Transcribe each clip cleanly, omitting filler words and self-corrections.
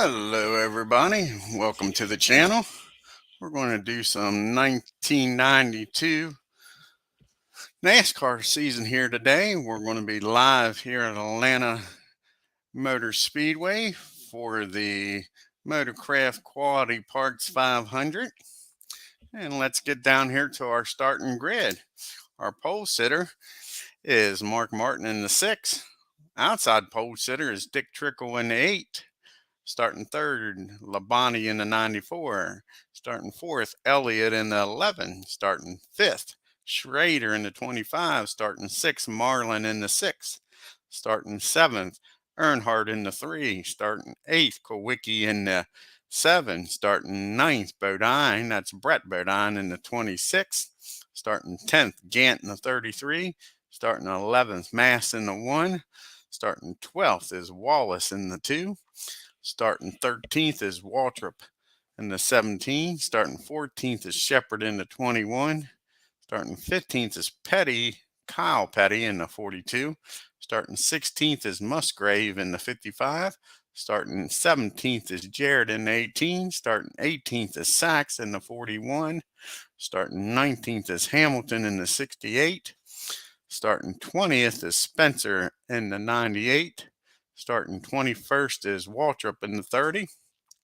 Hello everybody, welcome to the channel. We're going to do some 1992 NASCAR season here today. We're going to be live here at Atlanta Motor Speedway for the MOTORCRAFT Quality Parts 500. And let's get down here to our starting grid. Our pole sitter is Mark Martin in the 6. Outside pole sitter is Dick Trickle in the 8. Starting third, Labonte in the 94. Starting fourth, Elliott in the 11. Starting fifth, Schrader in the 25. Starting sixth, Marlin in the 6. Starting seventh, Earnhardt in the 3. Starting eighth, Kowicki in the 7. Starting ninth, Bodine. That's Brett Bodine in the 26. Starting 10th, Gant in the 33. Starting 11th, Mass in the 1. Starting 12th is Wallace in the 2. Starting 13th is Waltrip in the 17. Starting 14th is Shepard in the 21. Starting 15th is Kyle Petty in the 42. Starting 16th is Musgrave in the 55. Starting 17th is Jarrett in the 18. Starting 18th is Sachs in the 41. Starting 19th is Hamilton in the 68. Starting 20th is Spencer in the 98. Starting 21st is Waltrip in the 30.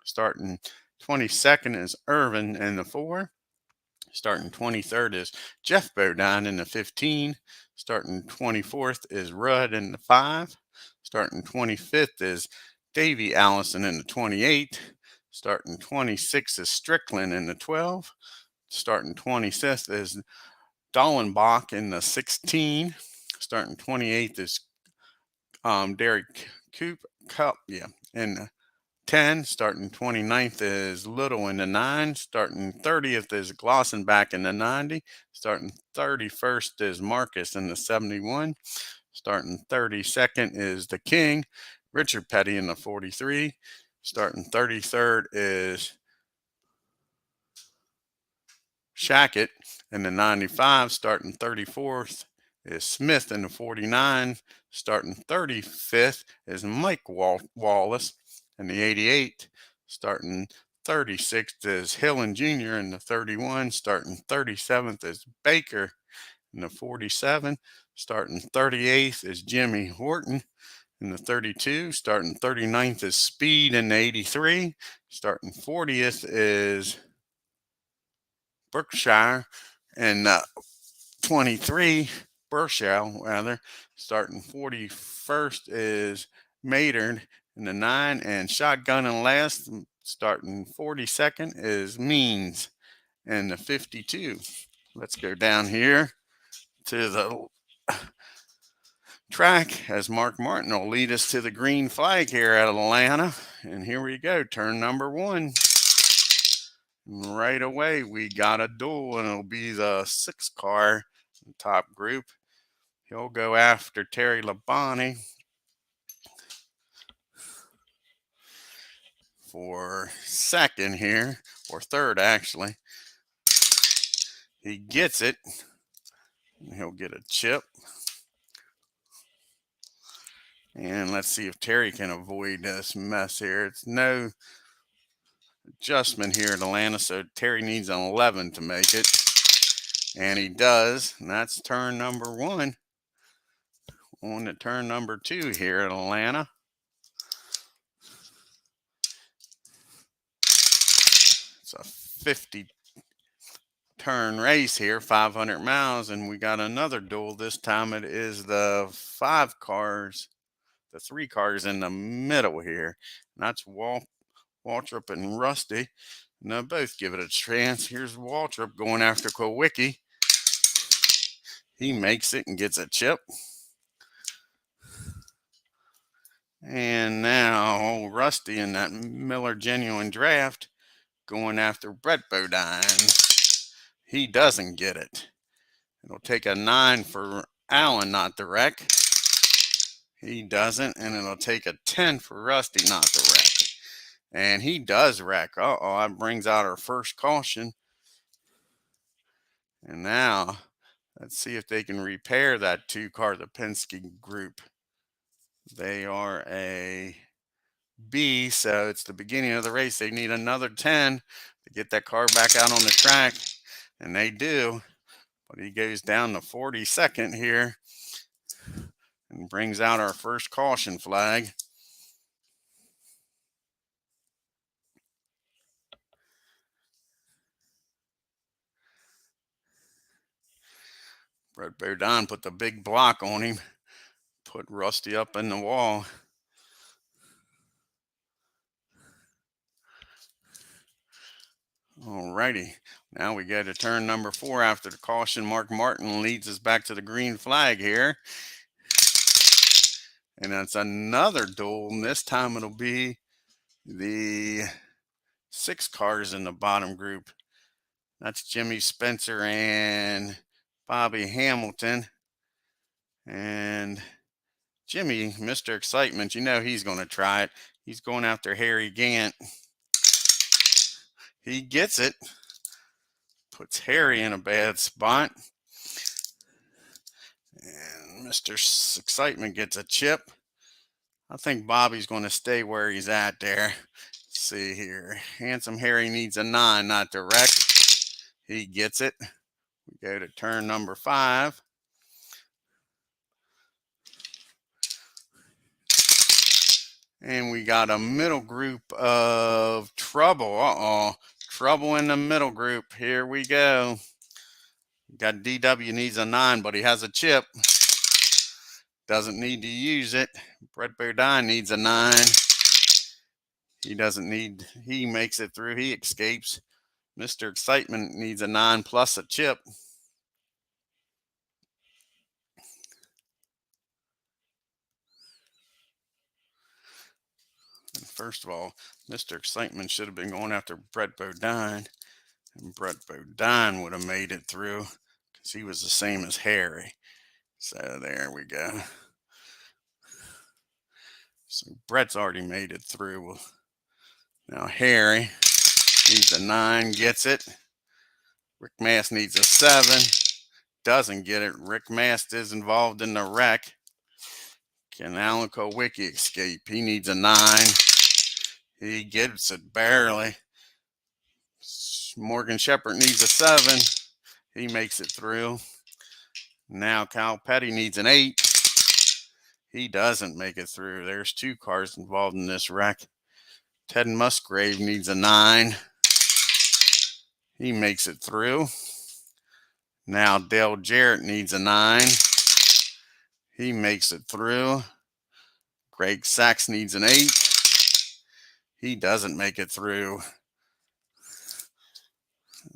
Starting 22nd is Irvin in the 4. Starting 23rd is Jeff Bodine in the 15. Starting 24th is Rudd in the 5. Starting 25th is Davey Allison in the 28. Starting 26th is Strickland in the 12. Starting 26th is Dollenbach in the 16. Starting 28th is Derek Cup, in the 10. Starting 29th is Little in the 9. Starting 30th is Glossenbach in the 90. Starting 31st is Marcus in the 71. Starting 32nd is the King, Richard Petty in the 43. Starting 33rd is Shackett in the 95. Starting 34th is Smith in the 49. Starting 35th is Mike Wallace in the 88. Starting 36th is Hillen Jr. in the 31. Starting 37th is Baker in the 47. Starting 38th is Jimmy Horton in the 32. Starting 39th is Speed in the 83. Starting 40th is Berkshire in the 23. Burchell, rather. Starting 41st is Maynard in the 9, and shotgun and last. Starting 42nd is Means in the 52. Let's go down here to the track as Mark Martin will lead us to the green flag here at Atlanta. And here we go, turn number 1. Right away, we got a duel, and it'll be the 6 car top group. He'll go after Terry Labonte for second here, or third actually. He gets it. He'll get a chip. And let's see if Terry can avoid this mess here. It's no adjustment here at Atlanta, so Terry needs an 11 to make it. And he does. And that's turn number 1. On to turn number 2 here at Atlanta. It's a 50 turn race here, 500 miles, and we got another duel. This time it is the 5 cars, the 3 cars in the middle here. And that's Waltrip and Rusty. And they'll both give it a chance. Here's Waltrip going after Kowicki. He makes it and gets a chip. And now Rusty in that Miller Genuine Draft going after Brett Bodine. He doesn't get it. It'll take a 9 for Allen not to wreck. He doesn't. And it'll take a 10 for Rusty not to wreck. And he does wreck. Uh-oh, that brings out our first caution. And now, let's see if they can repair that 2 car, the Penske group. They are a B, so it's the beginning of the race. They need another 10 to get that car back out on the track, and they do. But he goes down to 42nd here and brings out our first caution flag. Brett Bodine put the big block on him, put Rusty up in the wall. Alrighty, now we go to turn number 4 after the caution. Mark Martin leads us back to the green flag here. And it's another duel, and this time it'll be the 6 cars in the bottom group. That's Jimmy Spencer and Bobby Hamilton. And Jimmy, Mr. Excitement, you know he's going to try it. He's going after Harry Gant. He gets it. Puts Harry in a bad spot. And Mr. Excitement gets a chip. I think Bobby's going to stay where he's at there. Let's see here. Handsome Harry needs a 9, not to wreck. He gets it. We go to turn number 5. And we got a middle group of trouble. Trouble in the middle group. Here we go. We got DW needs a 9, but he has a chip. Doesn't need to use it. Brett Bodine needs a 9. He doesn't need, he makes it through. He escapes. Mr. Excitement needs a 9 plus a chip. First of all, Mr. Excitement should have been going after Brett Bodine, and Brett Bodine would have made it through because he was the same as Harry. So there we go. So Brett's already made it through. Now Harry needs a 9, gets it. Rick Mast needs a 7, doesn't get it. Rick Mast is involved in the wreck. Can Alan Kowicki escape? He needs a 9. He gets it barely. Morgan Shepherd needs a 7. He makes it through. Now Cal Petty needs an 8. He doesn't make it through. There's 2 cars involved in this wreck. Ted Musgrave needs a 9. He makes it through. Now Dale Jarrett needs a 9. He makes it through. Greg Sachs needs an 8. He doesn't make it through.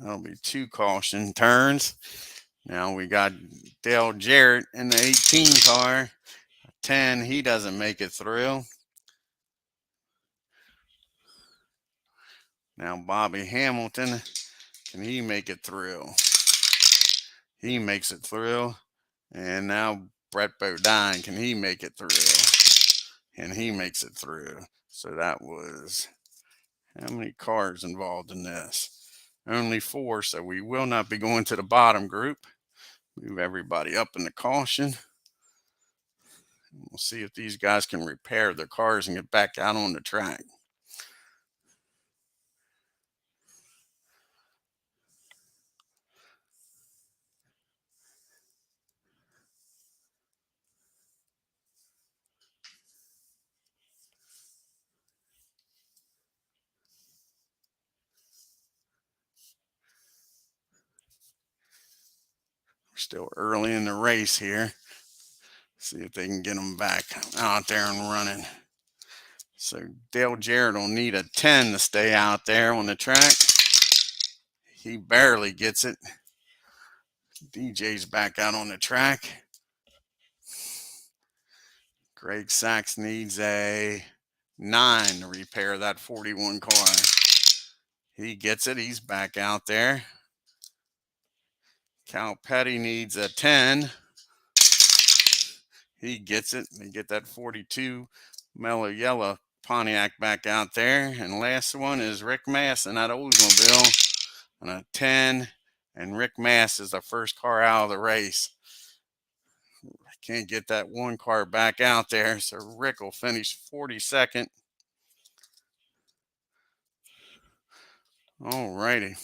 That'll be 2 caution turns. Now we got Dale Jarrett in the 18 car. 10, he doesn't make it through. Now Bobby Hamilton, can he make it through? He makes it through. And now Brett Bodine, can he make it through? And he makes it through. So that was, how many cars involved in this? Only 4, so we will not be going to the bottom group. Move everybody up in the caution. We'll see if these guys can repair their cars and get back out on the track. We're still early in the race here. See if they can get them back out there and running. So Dale Jarrett will need a 10 to stay out there on the track. He barely gets it. DJ's back out on the track. Greg Sachs needs a 9 to repair that 41 car. He gets it. He's back out there. Cal Petty needs a 10. He gets it. They get that 42 mellow yellow Pontiac back out there. And last one is Rick Mast in that Oldsmobile on a 10. And Rick Mast is the first car out of the race. Can't get that 1 car back out there. So Rick will finish 42nd. All righty.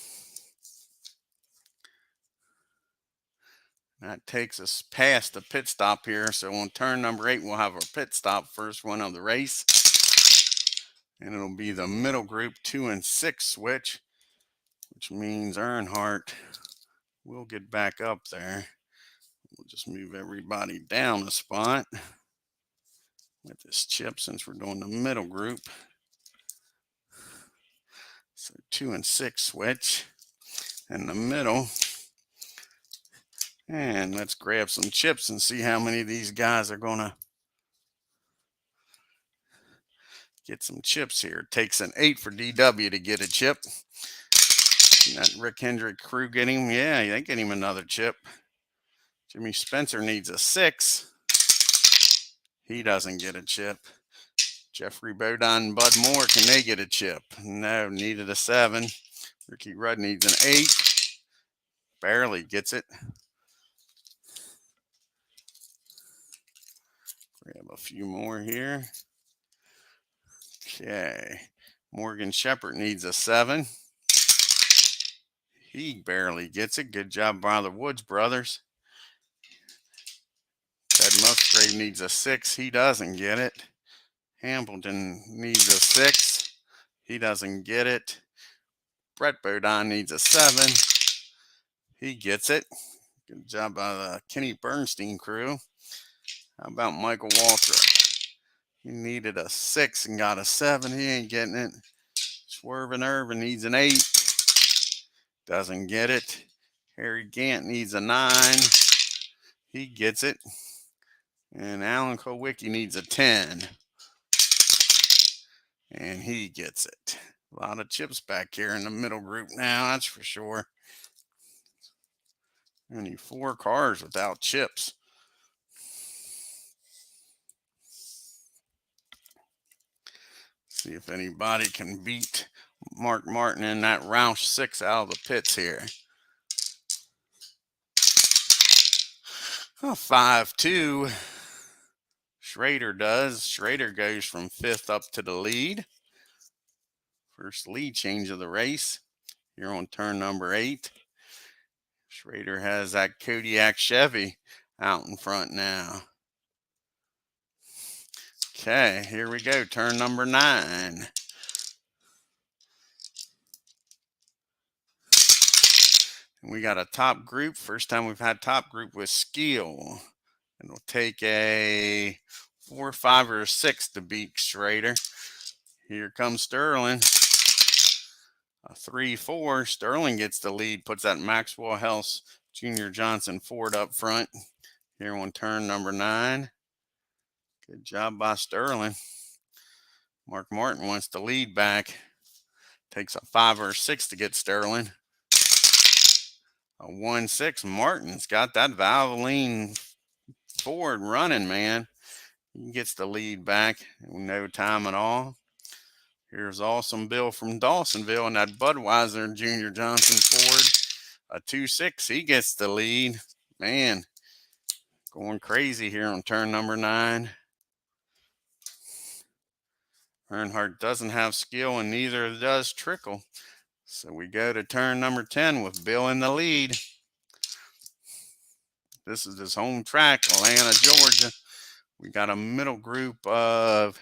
That takes us past the pit stop here. So on turn number 8, we'll have our pit stop, first one of the race. And it'll be the middle group 2 and 6 switch, which means Earnhardt will get back up there. We'll just move everybody down a spot with this chip since we're doing the middle group. So 2 and 6 switch in the middle. And let's grab some chips and see how many of these guys are going to get some chips here. It takes an 8 for DW to get a chip. And that Rick Hendrick crew get him? Yeah, they get him another chip. Jimmy Spencer needs a 6. He doesn't get a chip. Jeffrey Bodine and Bud Moore, can they get a chip? No, needed a 7. Ricky Rudd needs an 8. Barely gets it. Grab a few more here. Okay. Morgan Shepherd needs a 7. He barely gets it. Good job by the Woods brothers. Ted Musgrave needs a 6. He doesn't get it. Hamilton needs a 6. He doesn't get it. Brett Bodine needs a 7. He gets it. Good job by the Kenny Bernstein crew. How about Michael Waltrip? He needed a 6 and got a 7. He ain't getting it. Swervin' Irvin needs an 8. Doesn't get it. Harry Gant needs a 9. He gets it. And Alan Kowicki needs a 10. And he gets it. A lot of chips back here in the middle group now, that's for sure. Only 4 cars without chips. See if anybody can beat Mark Martin in that Roush 6 out of the pits here. 5-2. Schrader does. Schrader goes from 5th up to the lead. First lead change of the race here on turn number 8. Schrader has that Kodiak Chevy out in front now. Okay, here we go. Turn number 9. And we got a top group. First time we've had top group with Skeel. And it'll take a 4, 5, or a 6 to beat Schrader. Here comes Sterling. A 3, 4. Sterling gets the lead, puts that Maxwell House Junior Johnson Ford up front here on turn number 9. Good job by Sterling. Mark Martin wants the lead back. Takes a 5 or a 6 to get Sterling. A 1, 6. Martin's got that Valvoline Ford running, man. He gets the lead back in no time at all. Here's Awesome Bill from Dawsonville and that Budweiser Junior Johnson Ford. A 2, 6. He gets the lead. Man, going crazy here on turn number 9. Earnhardt doesn't have skill and neither does Trickle. So we go to turn number 10 with Bill in the lead. This is his home track, Atlanta, Georgia. We got a middle group of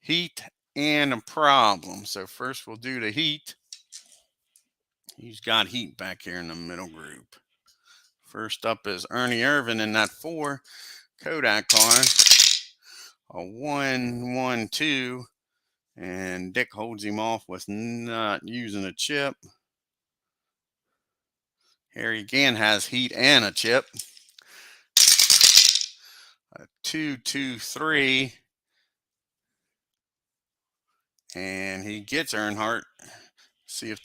heat and a problem. So first we'll do the heat. He's got heat back here in the middle group. First up is Ernie Irvin in that 4 Kodak car. A 1, 1, 2. And Dick holds him off with not using a chip. Harry Gant has heat and a chip. A 2, 2, 3. And he gets Earnhardt. See if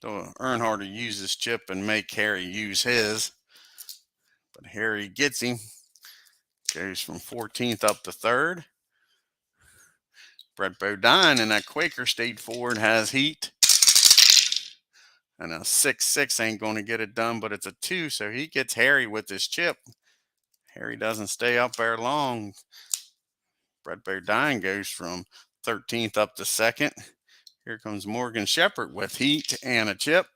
Earnhardt will use his chip and make Harry use his. But Harry gets him. Goes from 14th up to 3rd. Brett Bodine in that Quaker State Ford has heat. And a 6, 6 ain't going to get it done, but it's a 2, so he gets Harry with his chip. Harry doesn't stay up there long. Brett Bodine goes from 13th up to 2nd. Here comes Morgan Shepherd with heat and a chip.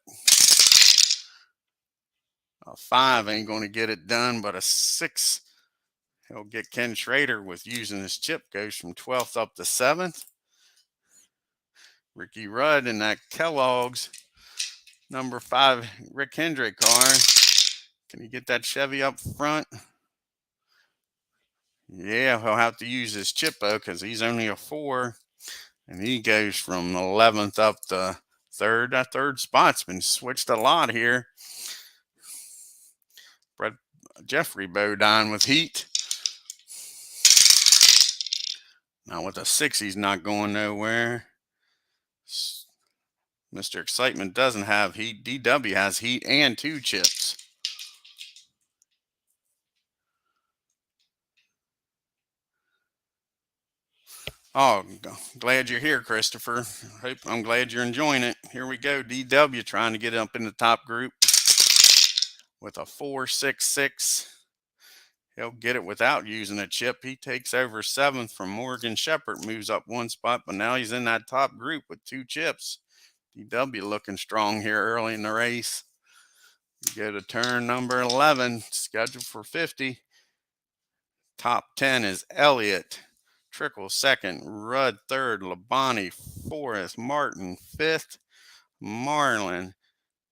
A 5 ain't going to get it done, but a 6, he'll get Ken Schrader with using his chip. Goes from 12th up to 7th. Ricky Rudd in that Kellogg's number 5 Rick Hendrick car. Can he get that Chevy up front? Yeah, he'll have to use his chip though, because he's only a 4. And he goes from 11th up to 3rd. That 3rd spot's been switched a lot here. Jeffrey Bodine with heat. Now with a 6, he's not going nowhere. Mr. Excitement doesn't have heat. DW has heat and 2 chips. Oh, glad you're here, Christopher. I'm glad you're enjoying it. Here we go. DW trying to get up in the top group with a 4.66. He'll get it without using a chip. He takes over 7th from Morgan Shepherd, moves up 1 spot, but now he's in that top group with 2 chips. DW looking strong here early in the race. You go to turn number 11, scheduled for 50. Top 10 is Elliott. Trickle 2nd, Rudd 3rd, Labonte 4th, Martin 5th, Marlin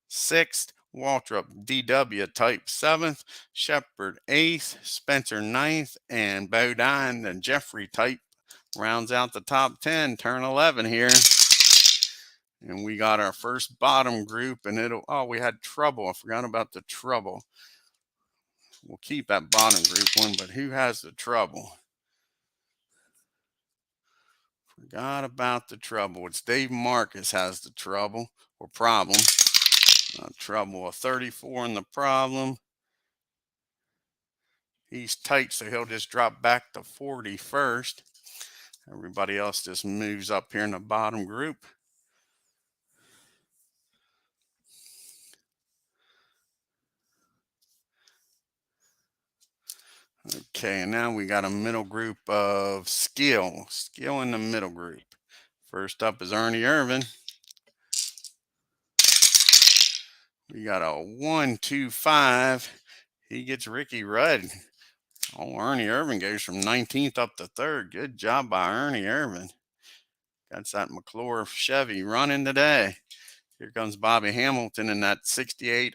6th, Waltrip DW type 7th, Shepherd 8th, Spencer 9th, and Bodine and Jeffrey type rounds out the top 10, turn 11 here. And we got our first bottom group, and we had trouble. I forgot about the trouble. We'll keep that bottom group one, but who has the trouble? Forgot about the trouble. It's Dave Marcus has the trouble or problem. Trouble, a 34 in the problem. He's tight, so he'll just drop back to 41st. Everybody else just moves up here in the bottom group. Okay, and now we got a middle group of skill. Skill in the middle group. First up is Ernie Irvin. We got a 1-2-5. He gets Ricky Rudd. Oh, Ernie Irvin goes from 19th up to 3rd. Good job by Ernie Irvin. Got that McClure Chevy running today. Here comes Bobby Hamilton in that 68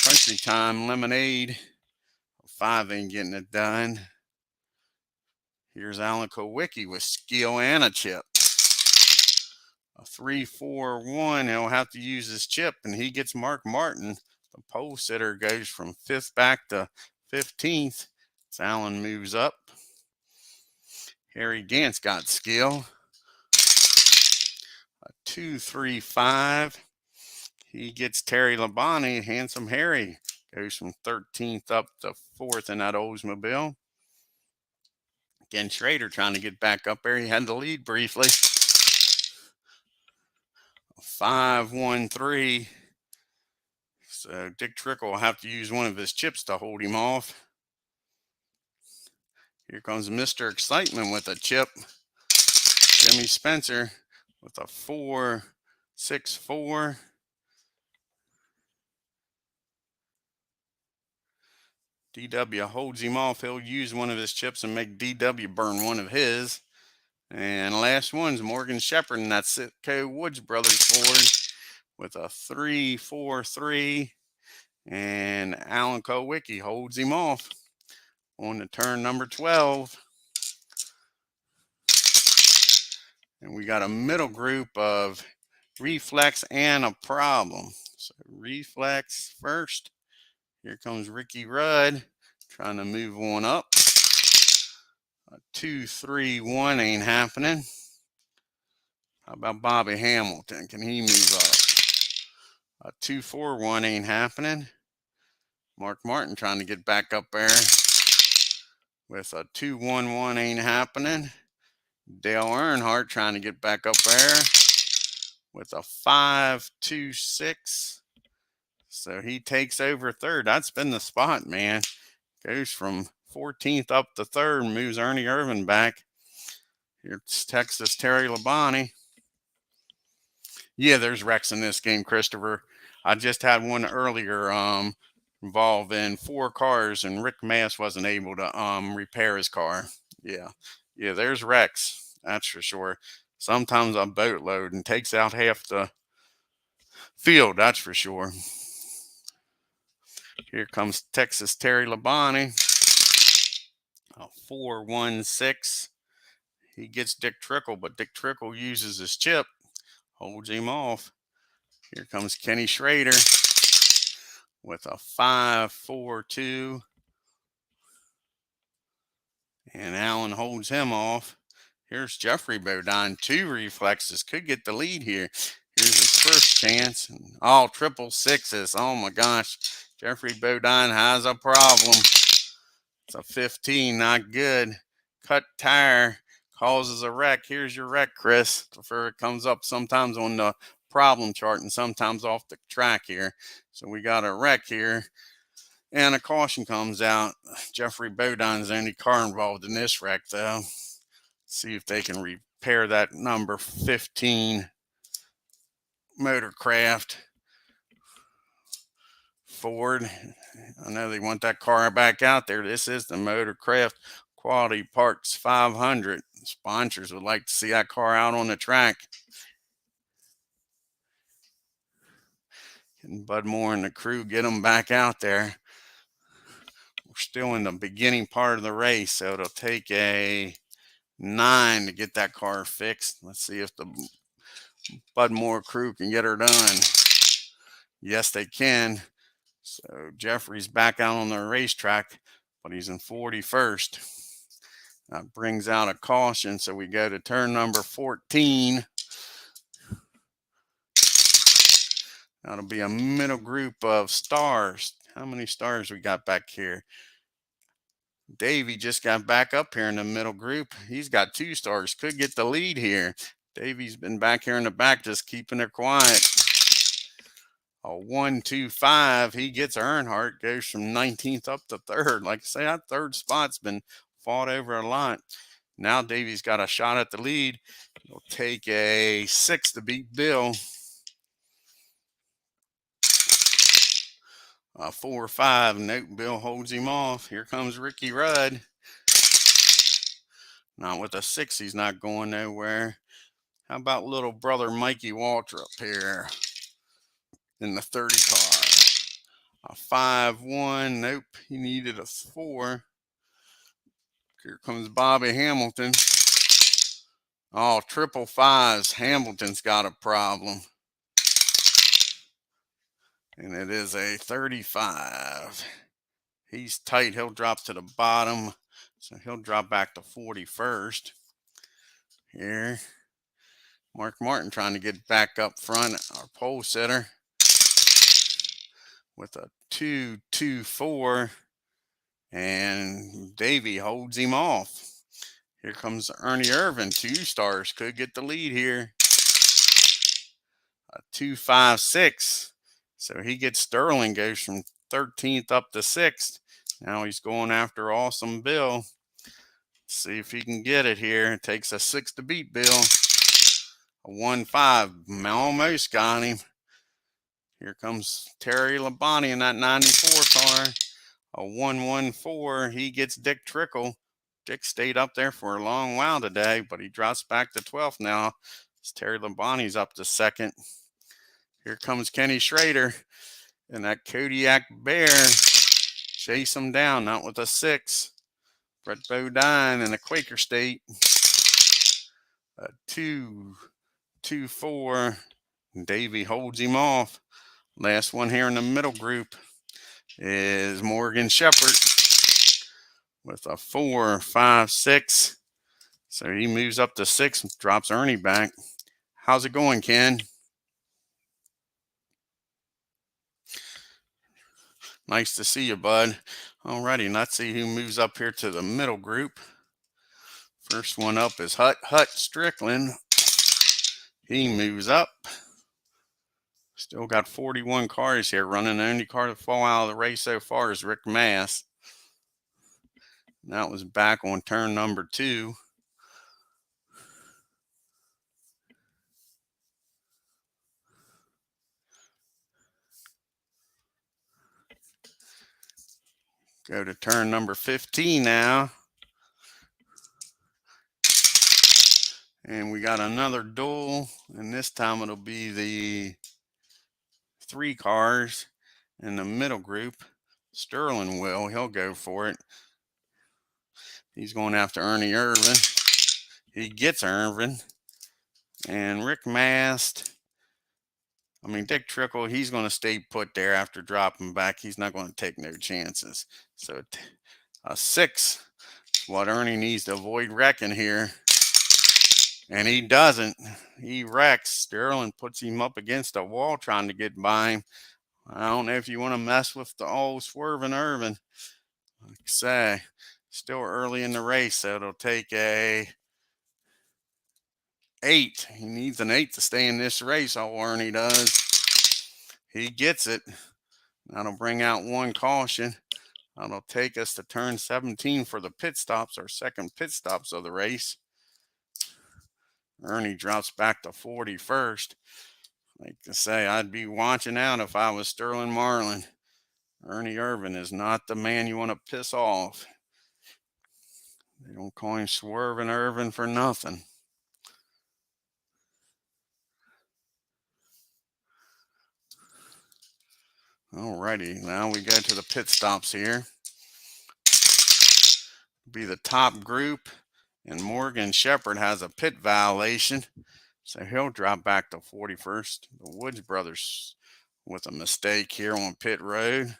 Country Time Lemonade. 5 ain't getting it done. Here's Alan Kowicki with skill and a chip. A 3-4-1. He'll have to use his chip, and he gets Mark Martin. The pole sitter goes from 5th back to 15th. As Alan moves up. Harry Gantz got skill. A 2-3-5. He gets Terry Labonte. Handsome Harry goes from 13th up to 4th in that Oldsmobile. Again, Schrader trying to get back up there. He had the lead briefly. 5-1-3. So Dick Trickle will have to use one of his chips to hold him off. Here comes Mr. Excitement with a chip. Jimmy Spencer with a 4-6-4. DW holds him off. He'll use one of his chips and make DW burn one of his. And last one's Morgan Shepherd, and that's Sitco Woods Brothers Ford with a 3-4-3. And Alan Kowicki holds him off on the turn number 12. And we got a middle group of Reflex and a problem. So Reflex first. Here comes Ricky Rudd trying to move one up. A 2-3-1 ain't happening. How about Bobby Hamilton? Can he move up? A 2-4-1 ain't happening. Mark Martin trying to get back up there with a 2-1-1 ain't happening. Dale Earnhardt trying to get back up there with a 5-2-6. So he takes over 3rd. That's been the spot, man. Goes from 14th up to 3rd, moves Ernie Irvin back. Here's Texas Terry Labonte. Yeah, there's wrecks in this game, Christopher. I just had one earlier involving 4 cars, and Rick Mass wasn't able to repair his car. Yeah. Yeah, there's wrecks. That's for sure. Sometimes a boatload and takes out half the field, that's for sure. Here comes Texas Terry Labonte. A 4-1-6. He gets Dick Trickle, but Dick Trickle uses his chip, holds him off. Here comes Kenny Schrader with a 5-4-2. And Allen holds him off. Here's Jeffrey Bodine. 2 reflexes. Could get the lead here. Here's his first chance. All 666s. Oh my gosh. Jeffrey Bodine has a problem. It's a 15. Not good. Cut tire causes a wreck. Here's your wreck, Chris. It comes up sometimes on the problem chart and sometimes off the track here. So we got a wreck here. And a caution comes out. Jeffrey Bodine's the only car involved in this wreck, though. See if they can repair that number 15 Motorcraft Ford. I know they want that car back out there. This is the Motorcraft Quality Parts 500. Sponsors would like to see that car out on the track. And Bud Moore and the crew get them back out there. We're still in the beginning part of the race, so it'll take a 9 to get that car fixed. Let's see if the Bud Moore crew can get her done. Yes, they can. So Jeffrey's back out on the racetrack, but he's in 41st. That brings out a caution, so we go to turn number 14. That'll be a middle group of stars. How many stars we got back here? Davey just got back up here in the middle group. He's got 2 stars. Could get the lead here. Davey's been back here in the back just keeping it quiet. A 1-2-5. He gets Earnhardt, goes from 19th up to 3rd. Like I say, that 3rd spot's been fought over a lot. Now Davey's got a shot at the lead. He'll take a 6 to beat Bill. A 4-5. Nope, Bill holds him off. Here comes Ricky Rudd. Not with a 6, he's not going nowhere. How about little brother Mikey Waltrip here in the 30 car? A 5-1. Nope, he needed a 4. Here comes Bobby Hamilton. Oh, 555s. Hamilton's got a problem. And it is a 35. He's tight. He'll drop to the bottom. So he'll drop back to 41st. Here. Mark Martin trying to get back up front. Our pole sitter. With a 2-2-4. And Davey holds him off. Here comes Ernie Irvin. 2 stars. Could get the lead here. A 2-5-6. So he gets Sterling, goes from 13th up to 6th. Now he's going after Awesome Bill. See if he can get it here. It takes a 6 to beat Bill. A 1-5. Almost got him. Here comes Terry Labonte in that 94 car. A 1-1-4. He gets Dick Trickle. Dick stayed up there for a long while today, but he drops back to 12th now. Terry Labonte's up to 2nd. Here comes Kenny Schrader and that Kodiak Bear. Chase him down, not with a 6. Brett Bodine in the Quaker State. A 2-2-4. Davey holds him off. Last one here in the middle group is Morgan Shepherd with a 4-5-6. So he moves up to 6 and drops Ernie back. How's it going, Ken? Nice to see you, bud. Alrighty, let's see who moves up here to the middle group. First one up is Hut Strickland. He moves up. Still got 41 cars here running. The only car to fall out of the race so far is Rick Mass. That was back on turn number 2. Go to turn number 15 now. And we got another duel, and this time it'll be the 3 cars in the middle group. Sterling he'll go for it. He's going after Ernie Irvin. He gets Irvin. And Dick Trickle, he's going to stay put there after dropping back. He's not going to take no chances. So a 6, what Ernie needs to avoid wrecking here. And he doesn't. He wrecks. Sterling puts him up against a wall trying to get by him. I don't know if you want to mess with the old swerving Irvin. Like I say, still early in the race, so it'll take a 8. He needs an 8 to stay in this race, all Ernie does. He gets it. That'll bring out 1 caution. That'll take us to turn 17 for the pit stops, our second pit stops of the race. Ernie drops back to 41st. Like I say, I'd be watching out if I was Sterling Marlin. Ernie Irvin is not the man you want to piss off. They don't call him Swerving Irvin for nothing. Alrighty, now we go to the pit stops here. Be the top group, and Morgan Shepherd has a pit violation, so he'll drop back to 41st. The Woods brothers with a mistake here on pit road.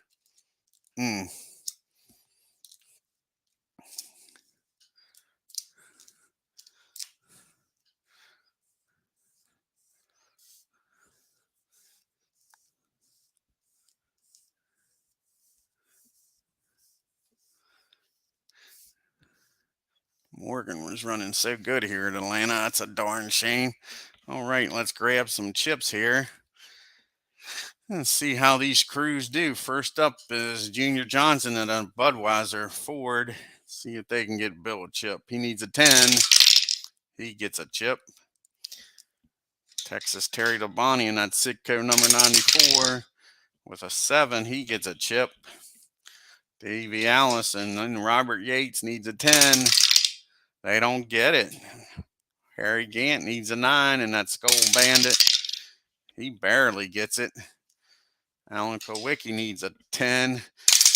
Morgan was running so good here at Atlanta. That's a darn shame. All right, let's grab some chips here. Let's see how these crews do. First up is Junior Johnson at a Budweiser Ford. See if they can get Bill a chip. He needs a 10. He gets a chip. Texas Terry Labonte in that Sitco number 94 with a 7. He gets a chip. Davey Allison and Robert Yates needs a 10. They don't get it. Harry Gant needs a 9 in that Skull Bandit. He barely gets it. Alan Kowicki needs a 10.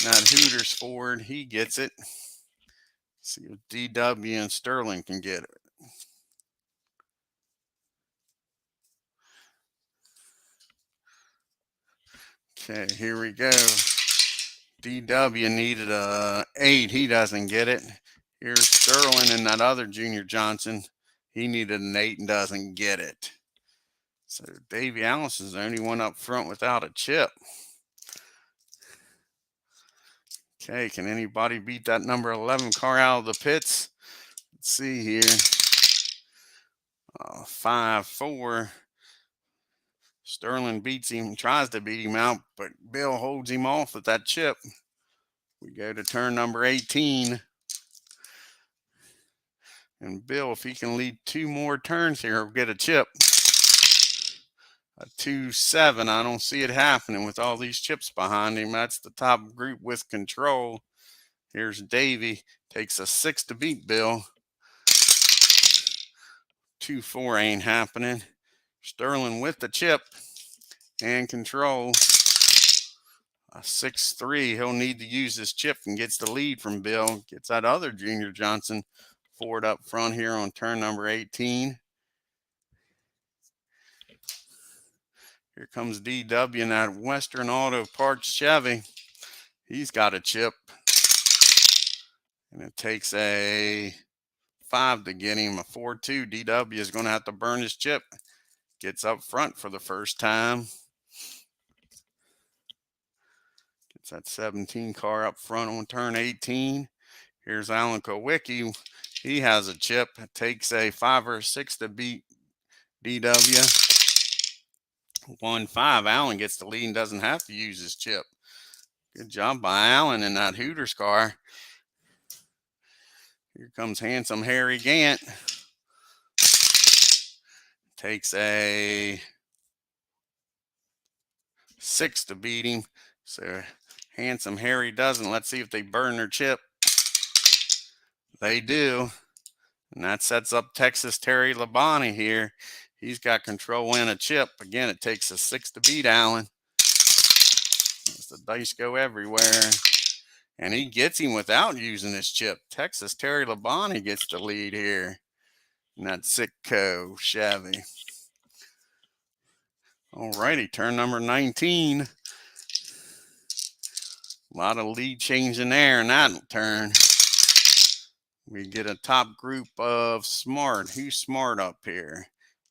That Hooters Ford, he gets it. See if DW and Sterling can get it. Okay, here we go. DW needed a 8. He doesn't get it. Here's Sterling and that other Junior Johnson. He needed an 8 and doesn't get it. So Davey Allison's the only one up front without a chip. Okay, can anybody beat that number 11 car out of the pits? Let's see here. 5-4. Sterling beats him, tries to beat him out, but Bill holds him off with that chip. We go to turn number 18. And Bill, if he can lead 2 more turns here, will get a chip. A 2-7. I don't see it happening with all these chips behind him. That's the top group with control. Here's Davey. Takes a 6 to beat Bill. 2-4 ain't happening. Sterling with the chip and control. A 6-3. He'll need to use this chip and gets the lead from Bill. Gets that other Junior Johnson Ford up front here on turn number 18. Here comes DW in that Western Auto Parts Chevy. He's got a chip. And it takes a 5 to get him. A 4-2. DW is going to have to burn his chip. Gets up front for the first time. Gets that 17 car up front on turn 18. Here's Alan Kowicki. He has a chip. It takes a 5 or a 6 to beat DW. 1-5. Allen gets the lead and doesn't have to use his chip. Good job by Allen in that Hooters car. Here comes handsome Harry Gant. Takes a 6 to beat him. So Handsome Harry doesn't. Let's see if they burn their chip. They do. And that sets up Texas Terry Labonte here. He's got control in a chip. Again, it takes a 6 to beat Allen. As the dice go everywhere. And he gets him without using his chip. Texas Terry Labonte gets the lead here. And that's Sitco Chevy. Alrighty, turn number 19. A lot of lead changing there in that turn. We get a top group of Smart. Who's Smart up here?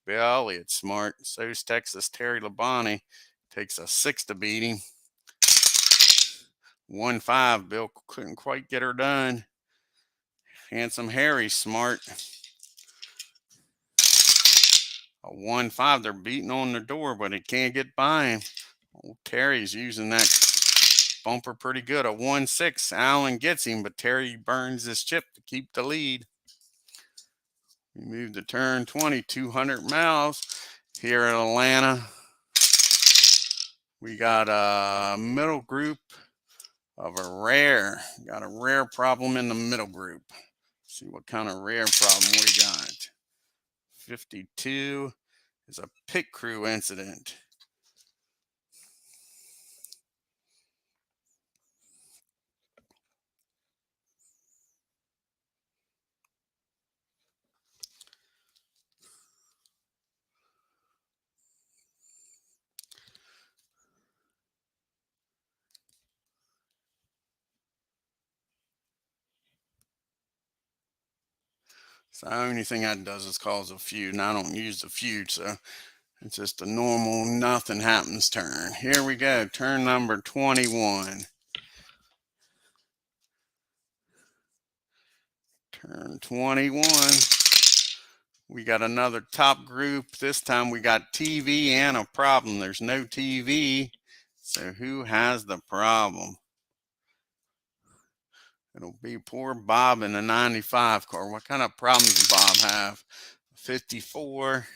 Bill Elliott's Smart. So's Texas Terry Labonte. Takes a 6 to beat him. 1-5. Bill couldn't quite get her done. Handsome Harry Smart. A 1-5. They're beating on the door, but it can't get by him. Old Terry's using that bumper pretty good. A 1-6. Allen gets him, but Terry burns his chip to keep the lead. We move to turn 20, 200 miles here at Atlanta. We got a middle group of a rare. Got a rare problem in the middle group. Let's see what kind of rare problem we got. 52 is a pit crew incident. So the only thing that does is cause a feud, and I don't use the feud, so it's just a normal nothing happens turn. Here we go, turn number 21. Turn 21. We got another top group. This time we got TV and a problem. There's no TV, so who has the problem? It'll be poor Bob in the 95 car. What kind of problems does Bob have? 54.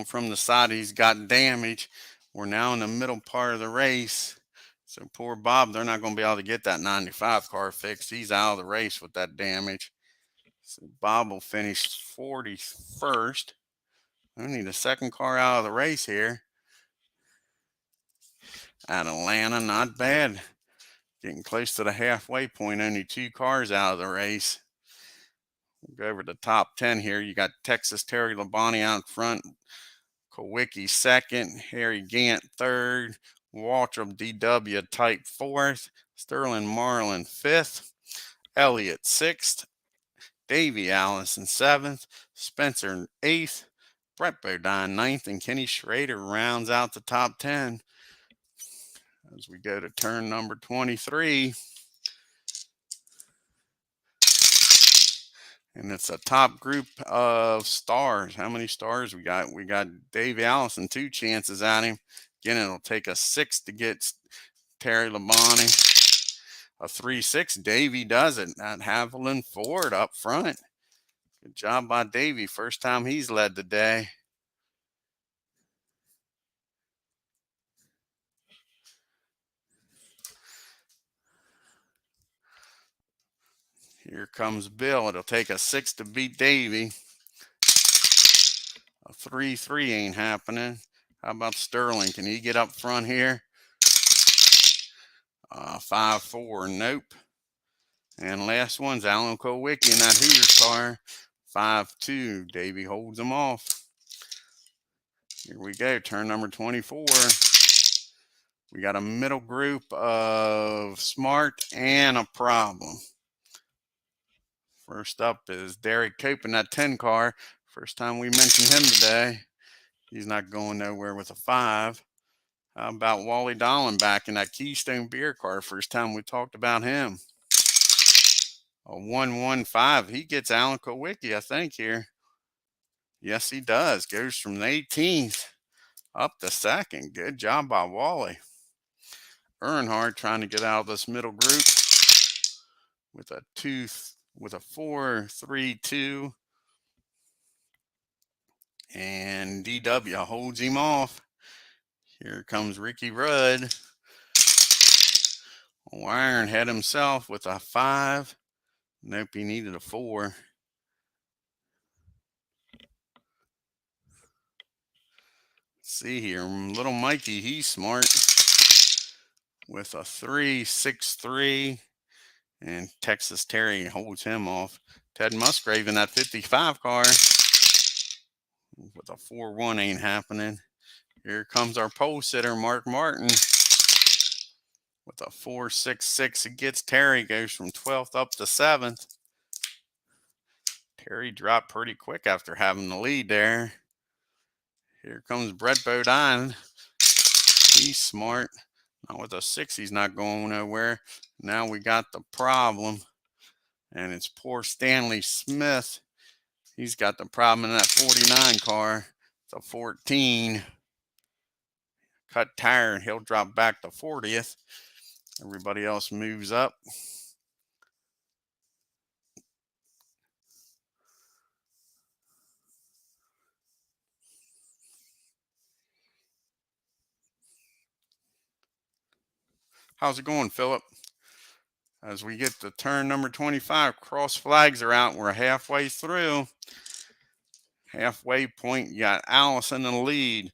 From the side, he's got damage. We're now in the middle part of the race. So poor Bob, they're not going to be able to get that 95 car fixed. He's out of the race with that damage. So Bob will finish 41st. Only the second car out of the race here. At Atlanta, not bad. Getting close to the halfway point. Only 2 cars out of the race. We'll go over the top 10 here. You got Texas Terry Labonte out front. Kowicki second. Harry Gant third. Waltrip DW Type fourth. Sterling Marlin fifth. Elliott sixth. Davey Allison seventh. Spencer eighth. Brett Bodine ninth. And Kenny Schrader rounds out the top 10. As we go to turn number 23. And it's a top group of stars. How many stars we got? We got Davey Allison, 2 chances at him. Again, it'll take a 6 to get Terry Labonte. A 3-6. Davey does it. At Haviland Ford up front. Good job by Davey. First time he's led the day. Here comes Bill. It'll take a 6 to beat Davey. A 3-3 ain't happening. How about Sterling? Can he get up front here? 5-4. Nope. And last one's Alan Kowicki in that Hooters car. 5-2. Davey holds him off. Here we go. Turn number 24. We got a middle group of Smart and a problem. First up is Derek Cope in that 10 car. First time we mentioned him today. He's not going nowhere with a 5. How about Wally Dallenbach in that Keystone beer car? First time we talked about him. A 1-1-5. He gets Alan Kowicki, I think, here. Yes, he does. Goes from the 18th up to second. Good job by Wally. Earnhardt trying to get out of this middle group with a 4-3-2. And DW holds him off. Here comes Ricky Rudd. Ironhead himself with a 5. Nope, he needed a 4. Let's see here. Little Mikey, he's smart. With a 3, 6, 3. And Texas Terry holds him off. Ted Musgrave in that 55 car. With a 4-1 ain't happening. Here comes our pole sitter, Mark Martin. With a 4, 6, 6. It gets Terry, goes from 12th up to 7th. Terry dropped pretty quick after having the lead there. Here comes Brett Bodine. He's smart. Not with a 6, he's not going nowhere. Now we got the problem. And it's poor Stanley Smith. He's got the problem in that 49 car. It's a 14. Cut tire, and he'll drop back to 40th. Everybody else moves up. How's it going, Philip? As we get to turn number 25, cross flags are out. We're halfway through. Halfway point, you got Allison in the lead.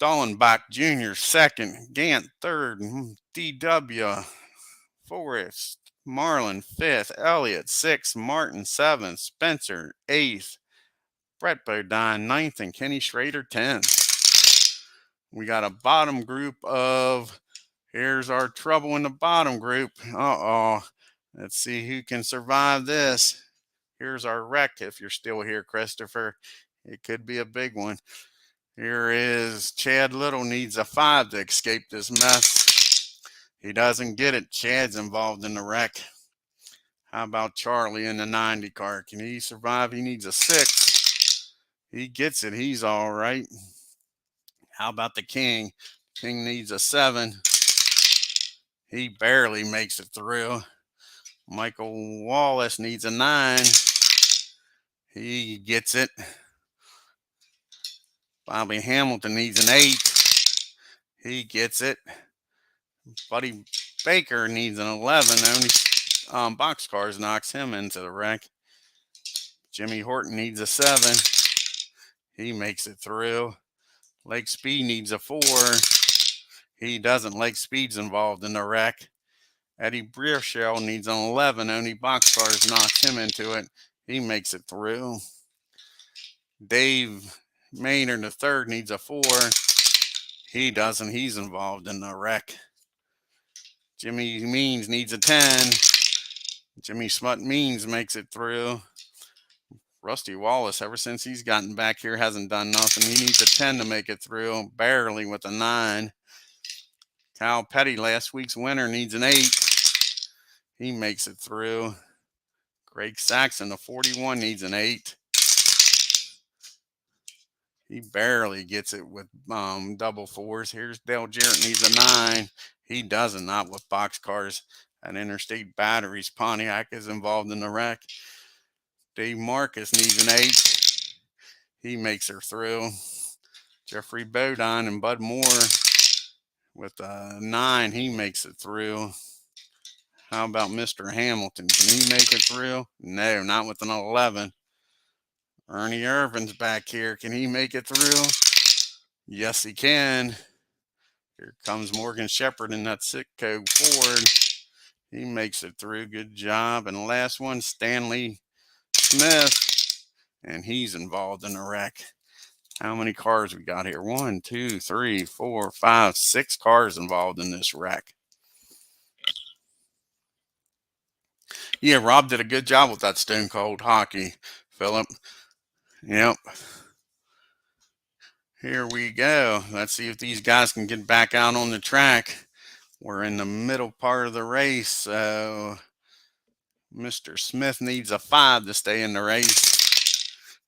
Dollenbach Jr. second. Gant third. DW fourth. Marlin fifth. Elliott sixth. Martin seventh. Spencer eighth. Brett Bodine ninth. And Kenny Schrader 10th. We got a bottom group of... Here's our trouble in the bottom group. Let's see who can survive this. Here's our wreck if you're still here, Christopher. It could be a big one. Here is Chad Little needs a 5 to escape this mess. He doesn't get it. Chad's involved in the wreck. How about Charlie in the 90 car? Can he survive? He needs a 6. He gets it. He's all right. How about the King? King needs a 7. He barely makes it through. Michael Wallace needs a 9. He gets it. Bobby Hamilton needs an 8. He gets it. Buddy Baker needs an 11. Only boxcars knocks him into the wreck. Jimmy Horton needs a 7. He makes it through. Lake Speed needs a 4. He doesn't. Lake Speed's involved in the wreck. Eddie Briershell needs an 11. Only boxcars knocks him into it. He makes it through. Dave Maynard III needs a 4. He doesn't. He's involved in the wreck. Jimmy Means needs a 10. Jimmy Smut Means makes it through. Rusty Wallace, ever since he's gotten back here, hasn't done nothing. He needs a 10 to make it through, barely with a 9. Cal Petty, last week's winner, needs an 8. He makes it through. Greg Saxon, the 41, needs an 8. He barely gets it with double 4s. Here's Dale Jarrett, needs a 9. He doesn't, not with boxcars. At Interstate Batteries, Pontiac is involved in the wreck. Dave Marcus needs an 8. He makes her through. Jeffrey Bodine and Bud Moore with a 9. He makes it through. How about Mr. Hamilton? Can he make it through? No, not with an 11. Ernie Irvin's back here. Can he make it through? Yes, he can. Here comes Morgan Shepherd in that Sitco Ford. He makes it through. Good job. And the last one, Stanley Smith. And he's involved in the wreck. How many cars we got here? 1, 2, 3, 4, 5, 6 cars involved in this wreck. Yeah, Rob did a good job with that Stone Cold hockey, Philip. Yep. Here we go. Let's see if these guys can get back out on the track. We're in the middle part of the race, so Mr. Smith needs a 5 to stay in the race.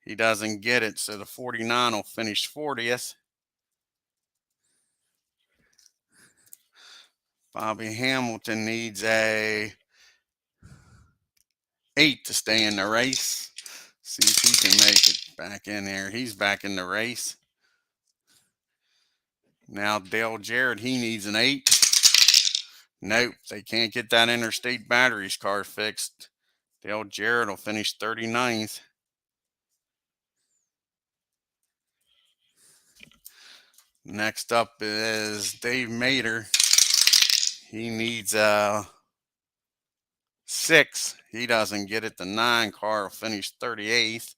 He doesn't get it, so the 49 will finish 40th. Bobby Hamilton needs a 8 to stay in the race. See if he can make it back in there. He's back in the race. Now Dale Jarrett, he needs an 8. Nope, they can't get that Interstate Batteries car fixed. Dale Jarrett will finish 39th. Next up is Dave Mater. He needs a 6. He doesn't get it. The 9 car will finish 38th.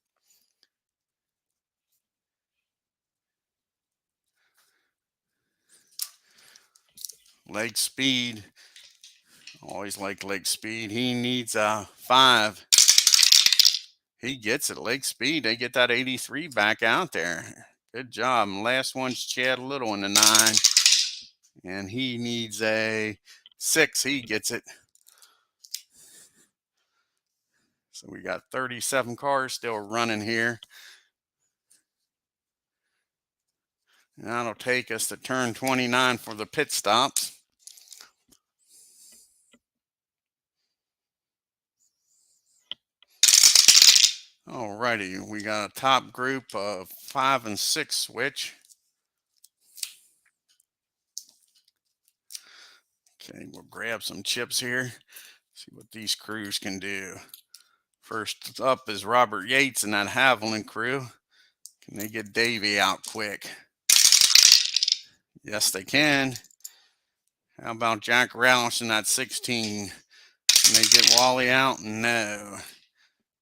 Lake Speed. Always like Lake Speed. He needs a 5. He gets it. Lake Speed, they get that 83 back out there. Good job. And last one's Chad Little in the 9. And he needs a 6. He gets it. So we got 37 cars still running here. And that'll take us to turn 29 for the pit stops. Alrighty, we got a top group of 5 and 6 switch. Okay, we'll grab some chips here, see what these crews can do. First up is Robert Yates and that Haviland crew. Can they get Davey out quick? Yes, they can. How about Jack Roush and that 16? Can they get Wally out? No.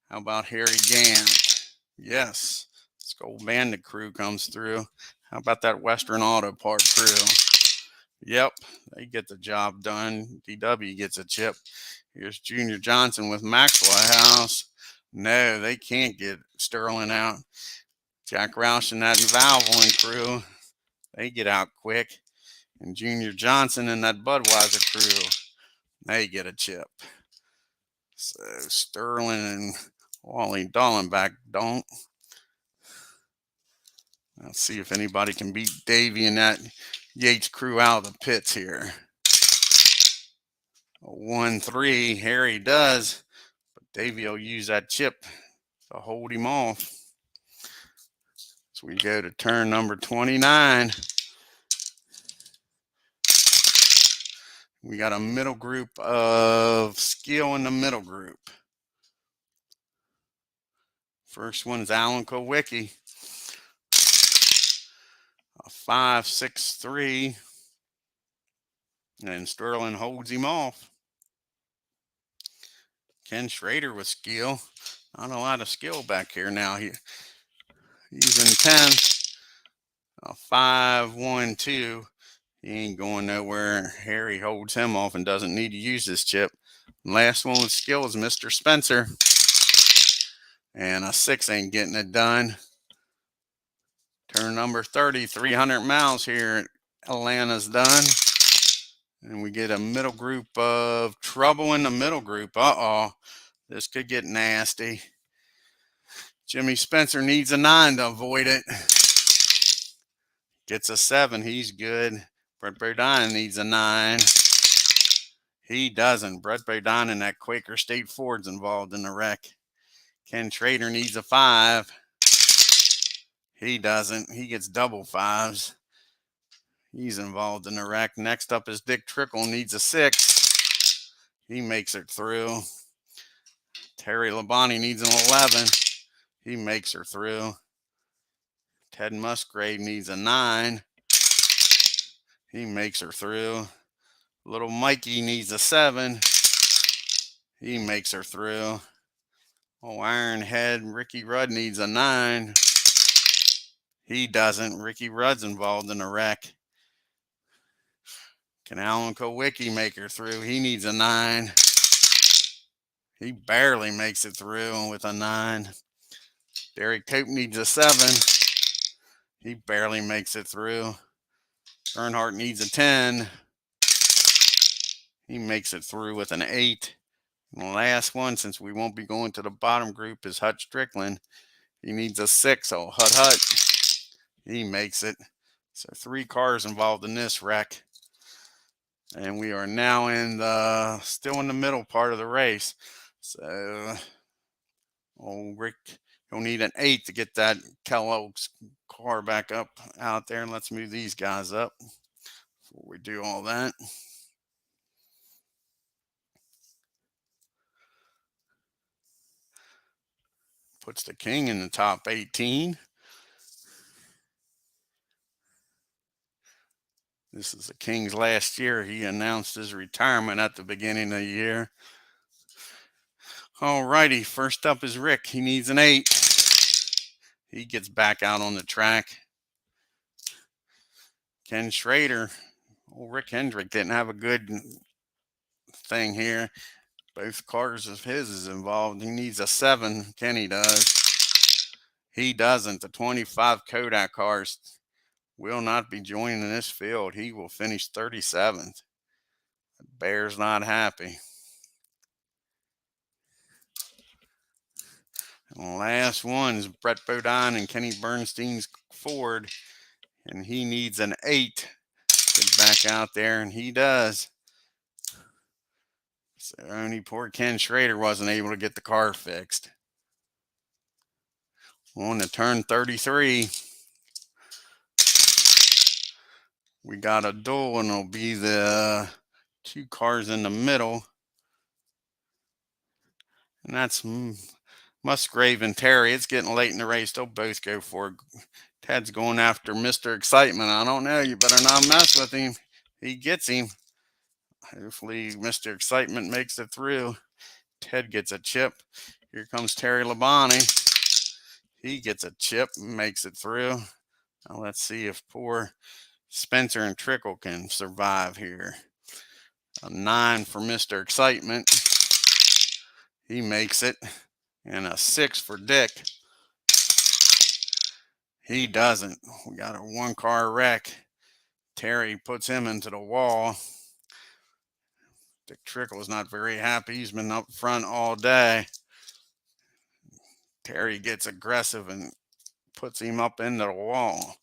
How about Harry Gant? Yes. Skull Bandit crew comes through. How about that Western Auto Part crew? Yep, they get the job done. DW gets a chip. Here's Junior Johnson with Maxwell House. No, they can't get Sterling out. Jack Roush and that Valvoline crew, they get out quick. And Junior Johnson and that Budweiser crew, they get a chip. So Sterling and Wally Dallenbach don't. Let's see if anybody can beat Davey and that Yates crew out of the pits here. 1-3, Harry does, but Davey will use that chip to hold him off. So we go to turn number 29. We got a middle group of skill in the middle group. First one is Alan Kowicki. A 5.63. And Sterling holds him off. Ken Schrader with skill. Not a lot of skill back here now. He's in 10th. A 5.12. He ain't going nowhere. Harry holds him off and doesn't need to use this chip. Last one with skill is Mr. Spencer. And a 6 ain't getting it done. Turn number 30, 300 miles here. Atlanta's done. And we get a middle group of trouble in the middle group. Uh-oh. This could get nasty. Jimmy Spencer needs a 9 to avoid it. Gets a 7. He's good. Brett Bodine needs a 9. He doesn't. Brett Bodine and that Quaker State Ford's involved in the wreck. Ken Schrader needs a 5. He doesn't. He gets double 5s. He's involved in the wreck. Next up is Dick Trickle, needs a 6. He makes it through. Terry Labonte needs an 11. He makes her through. Ted Musgrave needs a 9. He makes her through. Little Mikey needs a 7. He makes her through. Oh, Ironhead Ricky Rudd needs a 9. He doesn't. Ricky Rudd's involved in the wreck. Can Alan Kowicki make her through? He needs a 9. He barely makes it through with a 9. Derek Cope needs a 7. He barely makes it through. Earnhardt needs a 10. He makes it through with an 8. And the last one, since we won't be going to the bottom group, is Hut Strickland. He needs a 6. Oh, Hut. He makes it. So 3 cars involved in this wreck. And we are now still in the middle part of the race. So, old Rick, He'll need an 8 to get that Kellogg's car back up out there. And let's move these guys up before we do all that. Puts the King in the top 18. This is the King's last year. He announced his retirement at the beginning of the year. All righty, first up is Rick. He needs an 8. He gets back out on the track. Ken Schrader. Old Rick Hendrick didn't have a good thing here. Both cars of his is involved. He needs a 7. Kenny does. He doesn't. The 25 Kodak cars will not be joining this field. He will finish 37th. Bear's not happy. And the last one is Brett Bodine and Kenny Bernstein's Ford. And he needs an 8 to get back out there, and he does. So only poor Ken Schrader wasn't able to get the car fixed. On to turn 33. We got a duel, and it'll be the 2 cars in the middle. And that's Musgrave and Terry. It's getting late in the race. They'll both go for it. Ted's going after Mr. Excitement. I don't know. You better not mess with him. He gets him. Hopefully Mr. Excitement makes it through. Ted gets a chip. Here comes Terry Labonte. He gets a chip and makes it through. Now let's see if poor Spencer and Trickle can survive here. A 9 for Mr. Excitement. He makes it. And a 6 for Dick. He doesn't. We got a 1-car wreck. Terry puts him into the wall. Dick Trickle is not very happy. He's been up front all day. Terry gets aggressive and puts him up into the wall.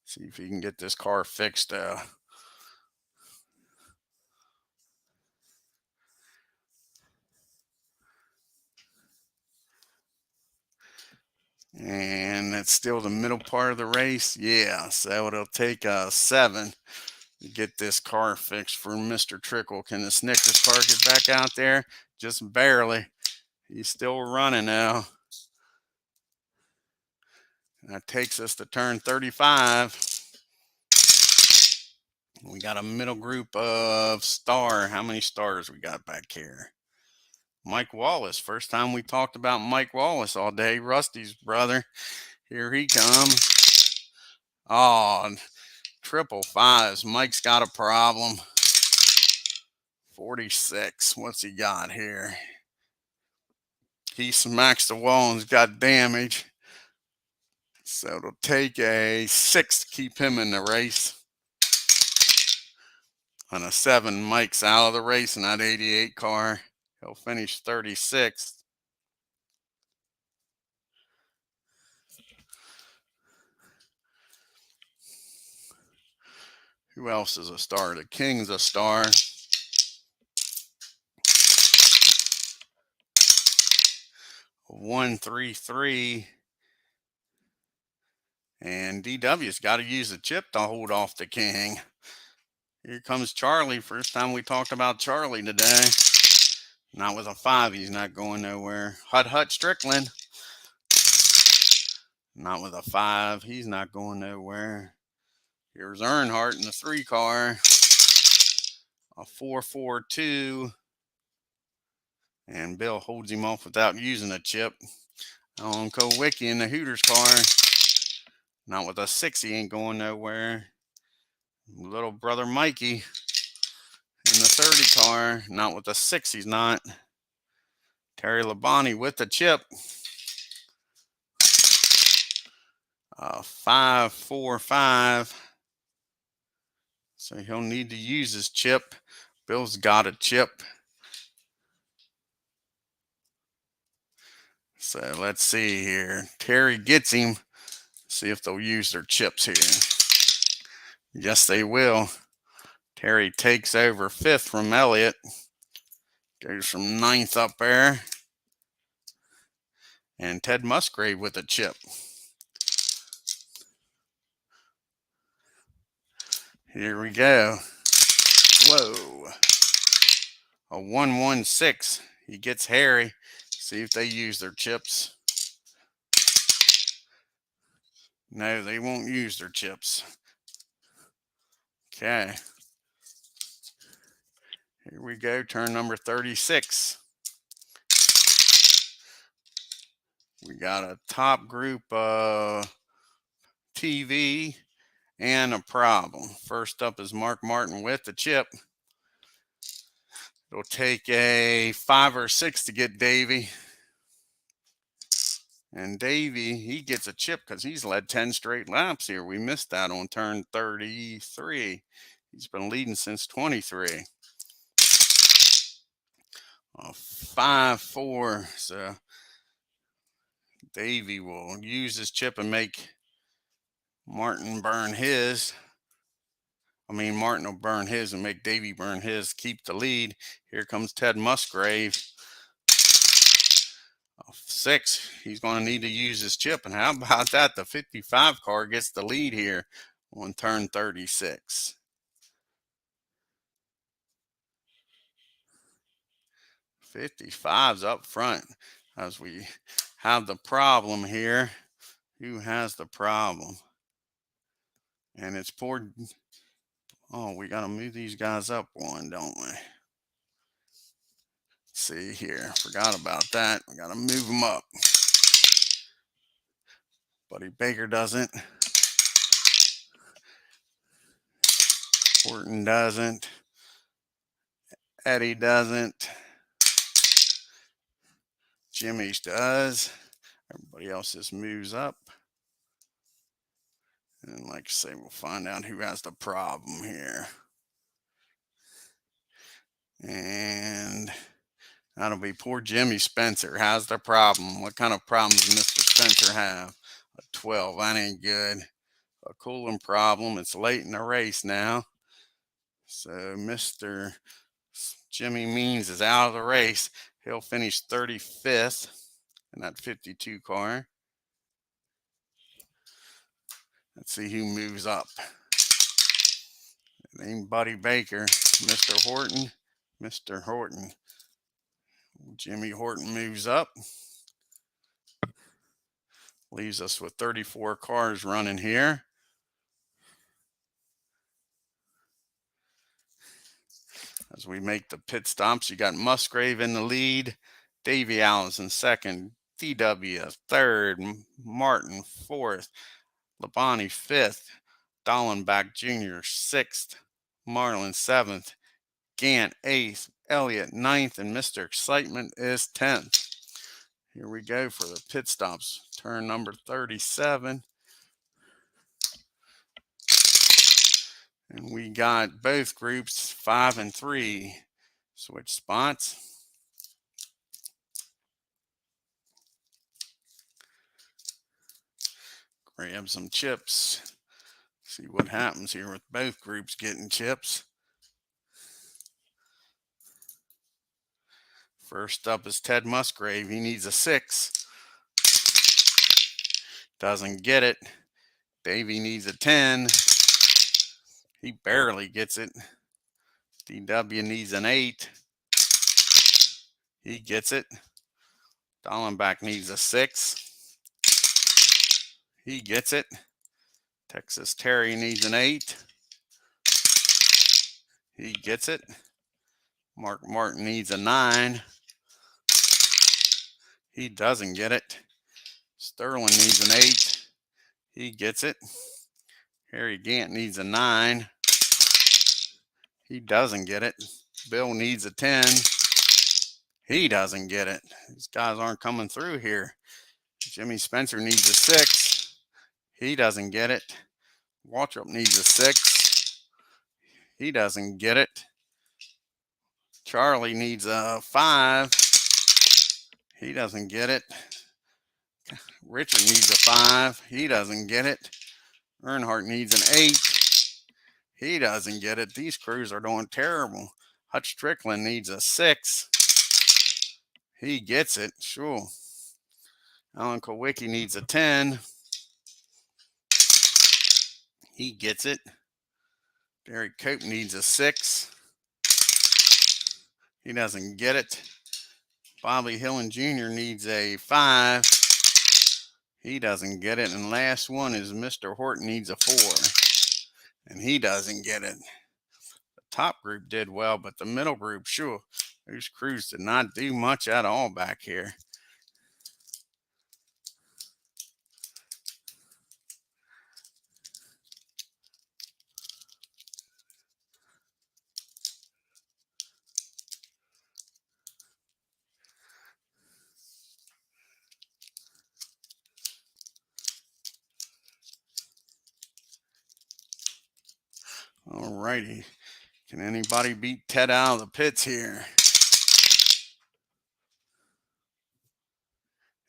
See if he can get this car fixed. And it's still the middle part of the race. Yeah, so it'll take a 7 to get this car fixed for Mr. Trickle. Can the Snickers car get back out there? Just barely. He's still running now. That takes us to turn 35. We got a middle group of Star. How many stars we got back here? Mike Wallace. First time we talked about Mike Wallace all day. Rusty's brother. Here he comes. Oh, 555s. Mike's got a problem. 46. What's he got here? He smacks the wall and's got damage. So it'll take a 6 to keep him in the race. On a 7, Mike's out of the race in that 88 car. He'll finish 36th. Who else is a star? The King's a star. A 133. And DW's got to use a chip to hold off the King. Here comes Charlie. First time we talked about Charlie today. Not with a 5. He's not going nowhere. Hut Strickland. Not with a 5. He's not going nowhere. Here's Earnhardt in the 3 car. A 442. And Bill holds him off without using a chip. On Kowicki in the Hooters car. Not with a 6. He ain't going nowhere. Little brother Mikey in the 30 car. Not with a 6. He's not. Terry Labonte with the chip. 545. So he'll need to use his chip. Bill's got a chip. So let's see here. Terry gets him. See if they'll use their chips here. Yes, they will. Terry takes over 5th from Elliott. Goes from 9th up there. And Ted Musgrave with a chip. Here we go. Whoa. A 116. He gets Harry. See if they use their chips. No, they won't use their chips. Okay. Here we go. Turn number 36. We got a top group TV and a problem. First up is Mark Martin with the chip. It'll take a 5 or 6 to get Davey. And Davey, he gets a chip because he's led 10 straight laps here. We missed that on turn 33. He's been leading since 23. 5-4. So Davey will use his chip and make Martin burn his. Martin will burn his and make Davey burn his, keep the lead. Here comes Ted Musgrave. 6. He's going to need to use his chip. And how about that? The 55 car gets the lead here on turn 36. 55's up front as we have the problem here. Who has the problem? And it's poor. Oh, we got to move these guys up one, don't we? Let's see here. Forgot about that. We got to move them up. Buddy Baker doesn't. Horton doesn't. Eddie doesn't. Jimmy's does. Everybody else just moves up. And like I say, we'll find out who has the problem here. And that'll be poor Jimmy Spencer has the problem. What kind of problems does Mr. Spencer have? A 12, that ain't good. A cooling problem. It's late in the race now. So Mr. Jimmy Means is out of the race. He'll finish 35th in that 52 car. Let's see who moves up. It ain't Buddy Baker. Mr. Horton. Mr. Horton. Jimmy Horton moves up. Leaves us with 34 cars running here. As we make the pit stops, you got Musgrave in the lead. Davey Allison second. DW third. Martin fourth. Labonte fifth. Dollenbach Jr. sixth. Marlin seventh. Gant eighth. Elliott ninth. And Mr. Excitement is 10th. Here we go for the pit stops. Turn number 37. And we got both groups 5 and 3. Switch spots. Grab some chips. See what happens here with both groups getting chips. First up is Ted Musgrave. He needs a 6. Doesn't get it. Davey needs a 10. He barely gets it. DW needs an 8. He gets it. Dollenbach needs a 6. He gets it. Texas Terry needs an 8. He gets it. Mark Martin needs a 9. He doesn't get it. Sterling needs an 8. He gets it. Harry Gant needs a 9. He doesn't get it. Bill needs a 10. He doesn't get it. These guys aren't coming through here. Jimmy Spencer needs a 6. He doesn't get it. Waltrip needs a 6. He doesn't get it. Charlie needs a 5. He doesn't get it. Richard needs a 5. He doesn't get it. Earnhardt needs an 8. He doesn't get it. These crews are doing terrible. Hutch Strickland needs a 6. He gets it, sure. Alan Kowicki needs a 10. He gets it. Derek Cope needs a 6. He doesn't get it. Bobby Hillen Jr. needs a 5. He doesn't get it. And last one is Mr. Horton needs a 4. And he doesn't get it. The top group did well, but the middle group, sure, those crews did not do much at all back here. All righty. Can anybody beat Ted out of the pits here?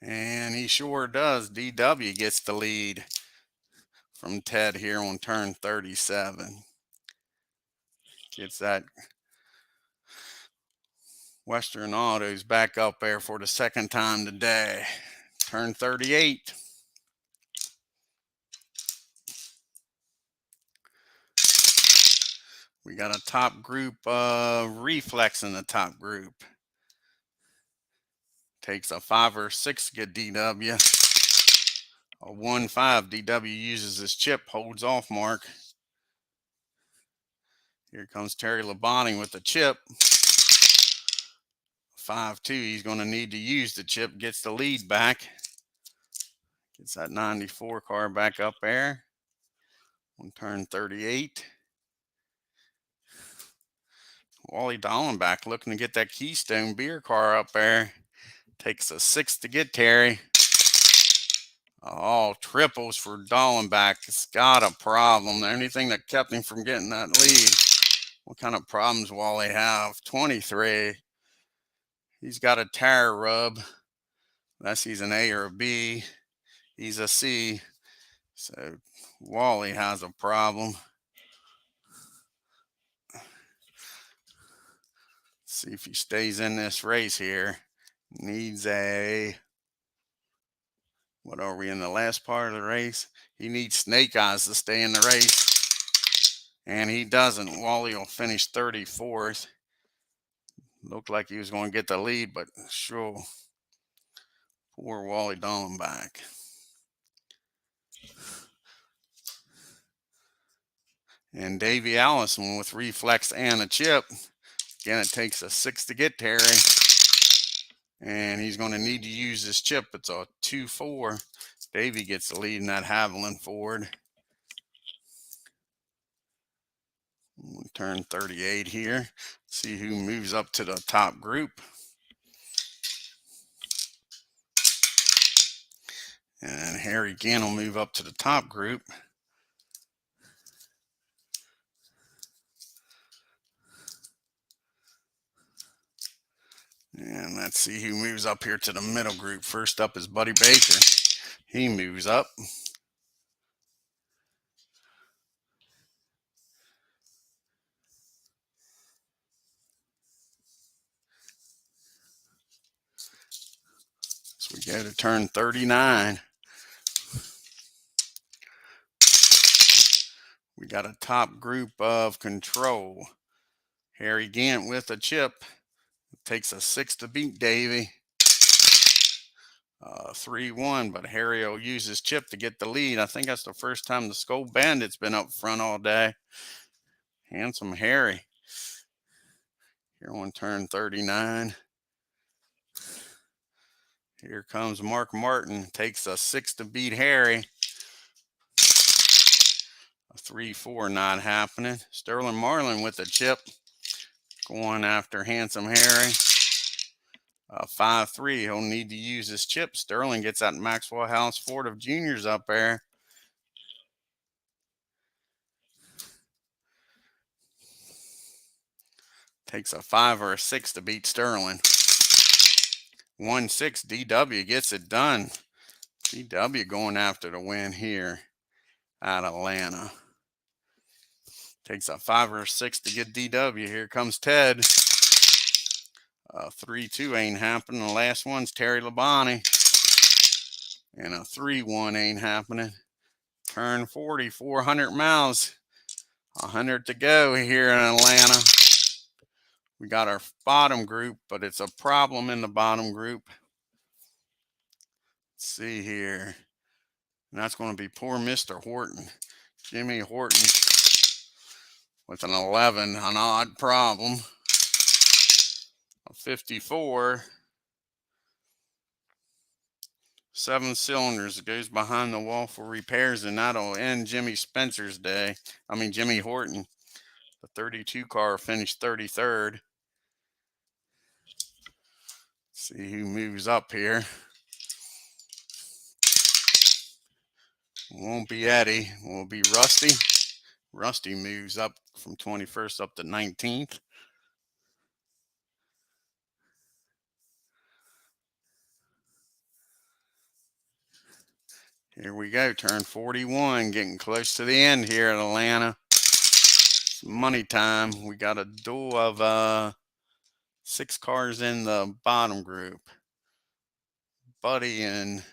And he sure does. DW gets the lead from Ted here on turn 37. Gets that Western Autos back up there for the second time today. Turn 38. We got a top group Reflex in the top group. Takes a 5 or 6 to get DW. A 1-5. DW uses his chip, holds off Mark. Here comes Terry Labonte with the chip. 5-2. He's going to need to use the chip. Gets the lead back. Gets that 94 car back up there on turn 38. Wally Dallenbach looking to get that Keystone beer car up there. Takes a 6 to get Terry. Oh, triples for Dallenbach. It's got a problem. The only thing that kept him from getting that lead. What kind of problems Wally have? 23. He's got a tire rub. Unless he's an A or a B. He's a C. So Wally has a problem. See if he stays in this race here. Needs a, what are we in the last part of the race? He needs Snake Eyes to stay in the race. And he doesn't. Wally will finish 34th. Looked like he was going to get the lead, but sure. Poor Wally Dallenbach. And Davey Allison with Reflex and a chip. Again, it takes a 6 to get Terry. And he's going to need to use his chip. It's a 2-4. Davey gets the lead in that Haviland Ford. We'll turn 38 here. See who moves up to the top group. And Harry Gann will move up to the top group. And let's see who moves up here to the middle group. First up is Buddy Baker. He moves up. So we go to turn 39. We got a top group of Control. Harry Gant with a chip. Takes a 6 to beat Davey. 3-1, but Harry will use his chip to get the lead. I think that's the first time the Skull Bandit's been up front all day. Handsome Harry. Here on turn 39. Here comes Mark Martin. Takes a 6 to beat Harry. A 3-4 not happening. Sterling Marlin with a chip. Going after Handsome Harry. 5-3. He'll need to use his chip. Sterling gets that Maxwell House Ford of Juniors up there. Takes a 5 or a 6 to beat Sterling. 1-6. DW gets it done. DW going after the win here at Atlanta. Takes a 5 or a 6 to get DW. Here comes Ted. 3-2 ain't happening. The last one's Terry Labonte. And a 3-1 ain't happening. Turn 40, 400 miles. 100 to go here in Atlanta. We got our bottom group, but it's a problem in the bottom group. Let's see here. And that's going to be poor Mr. Horton. Jimmy Horton with an 11, an odd problem. A 54. 7 cylinders. It goes behind the wall for repairs, and that'll end Jimmy Spencer's day. I mean, Jimmy Horton. The 32 car finished 33rd. See who moves up here. Won't be Eddie. Will be Rusty. Rusty moves up from 21st up to 19th. Here we go, turn 41, getting close to the end here in Atlanta. It's money time. We got a duel of 6 cars in the bottom group. Buddy and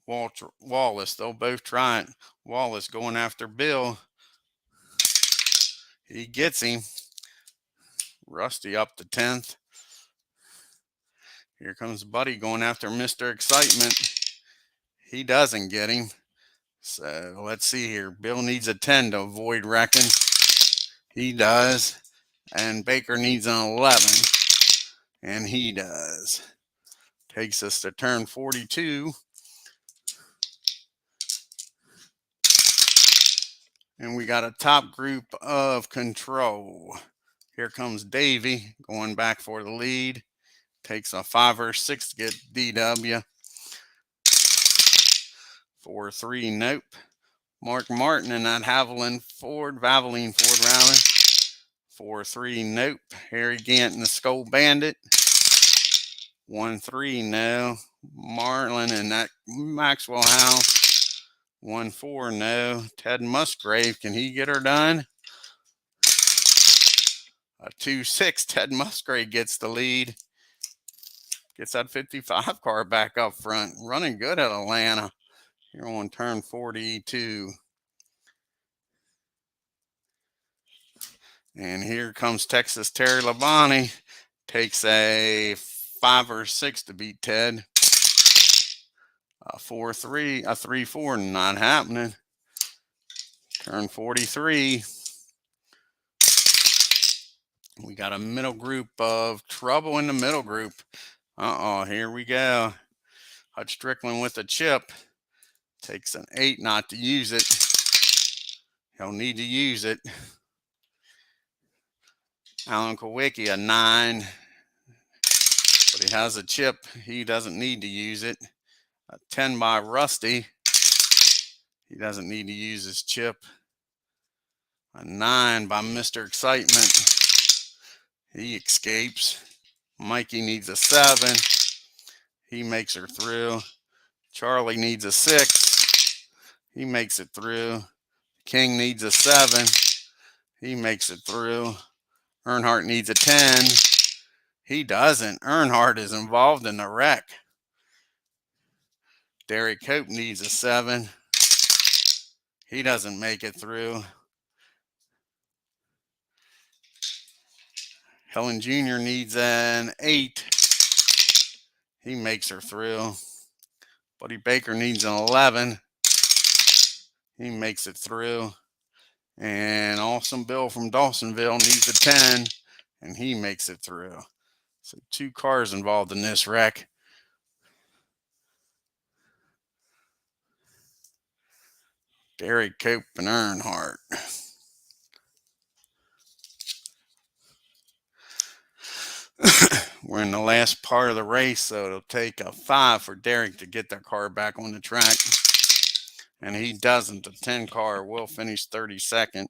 Wallace, they'll both try it. Wallace going after Bill. He gets him. Rusty up to 10th. Here comes Buddy going after Mr. Excitement. He doesn't get him. So let's see here. Bill needs a 10 to avoid wrecking. He does. And Baker needs an 11. And he does. Takes us to turn 42. And we got a top group of control. Here comes Davey going back for the lead. Takes a 5 or 6 to get DW. 4-3, nope. Mark Martin in that Valvoline Ford rather. 4-3, nope. Harry Gant in the Skull Bandit. 1-3, no. Marlin in that Maxwell House. 1-4, no. Ted Musgrave, can he get her done? A 2-6, Ted Musgrave gets the lead. Gets that 55 car back up front. Running good at Atlanta. Here on turn 42. And here comes Texas Terry Labonte. Takes a 5 or 6 to beat Ted. A 4-3, a 3-4, not happening. Turn 43. We got a middle group of trouble in the middle group. Here we go. Hutch Strickland with a chip. Takes an 8 not to use it. He'll need to use it. Alan Kowicki, a 9. But he has a chip. He doesn't need to use it. A 10 by Rusty. He doesn't need to use his chip. A 9 by Mr. Excitement. He escapes. Mikey needs a 7. He makes her through. Charlie needs a 6. He makes it through. King needs a 7. He makes it through. Earnhardt needs a 10. He doesn't. Earnhardt is involved in the wreck. Derek Cope needs a 7. He doesn't make it through. Helen Jr. needs an 8. He makes her through. Buddy Baker needs an 11. He makes it through. And Awesome Bill from Dawsonville needs a 10. And he makes it through. So 2 cars involved in this wreck. Derek Cope and Earnhardt. We're in the last part of the race, so it'll take a 5 for Derek to get that car back on the track. And he doesn't. The 10 car will finish 32nd.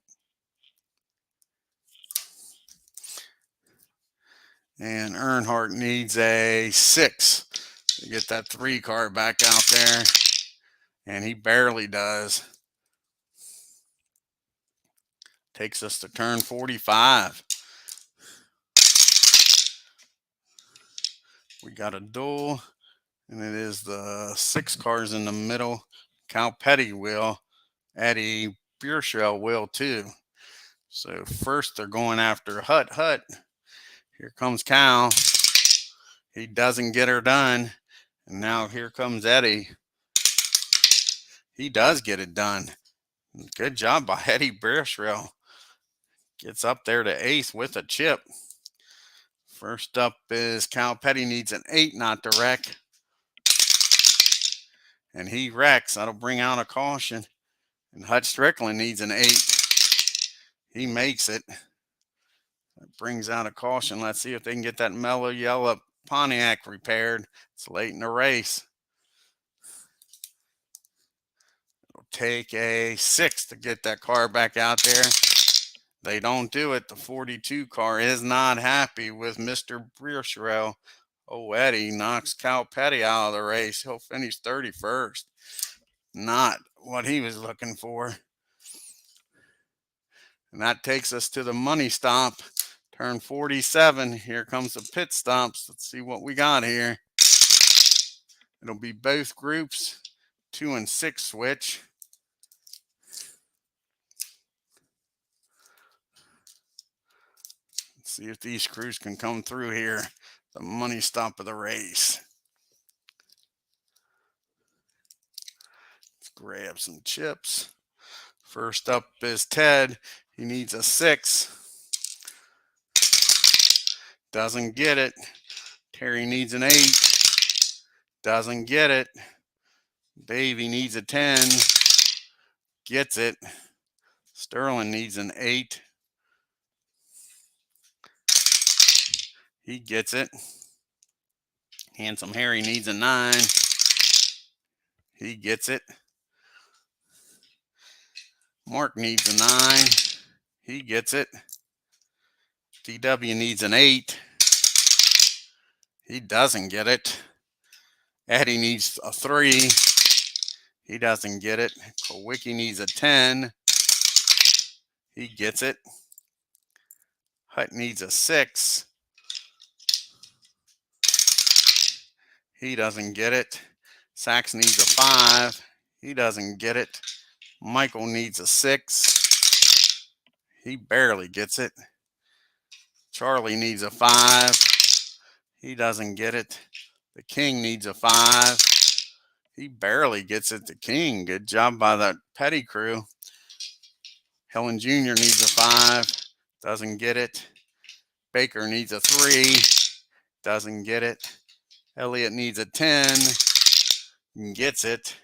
And Earnhardt needs a 6 to get that 3 car back out there. And he barely does. Takes us to turn 45. We got a duel. And it is the 6 cars in the middle. Cal Petty will. Eddie Beershell will too. So first they're going after Hut. Here comes Cal. He doesn't get her done. And now here comes Eddie. He does get it done. Good job by Eddie Beershell. Gets up there to 8th with a chip. First up is Cal Petty, needs an 8 not to wreck. And he wrecks. That'll bring out a caution. And Hut Strickland needs an 8. He makes it. That brings out a caution. Let's see if they can get that mellow yellow Pontiac repaired. It's late in the race. It'll take a 6 to get that car back out there. They don't do it. The 42 car is not happy with Mr. Beershell. Oh, Eddie knocks Cal Petty out of the race. He'll finish 31st. Not what he was looking for. And that takes us to the money stop. Turn 47. Here comes the pit stops. Let's see what we got here. It'll be both groups. 2 and 6 switch. Let's see if these crews can come through here. The money stop of the race. Let's grab some chips. First up is Ted. He needs a 6. Doesn't get it. Terry needs an 8. Doesn't get it. Davey needs a 10. Gets it. Sterling needs an 8. He gets it. Handsome Harry needs a 9. He gets it. Mark needs a 9. He gets it. DW needs an 8. He doesn't get it. Eddie needs a 3. He doesn't get it. Kowicki needs a 10. He gets it. Hut needs a 6. He doesn't get it. Sachs needs a 5. He doesn't get it. Michael needs a 6. He barely gets it. Charlie needs a 5. He doesn't get it. The King needs a 5. He barely gets it. The King. Good job by that Petty crew. Helen Jr. needs a 5. Doesn't get it. Baker needs a 3. Doesn't get it. Elliott needs a 10. Gets it.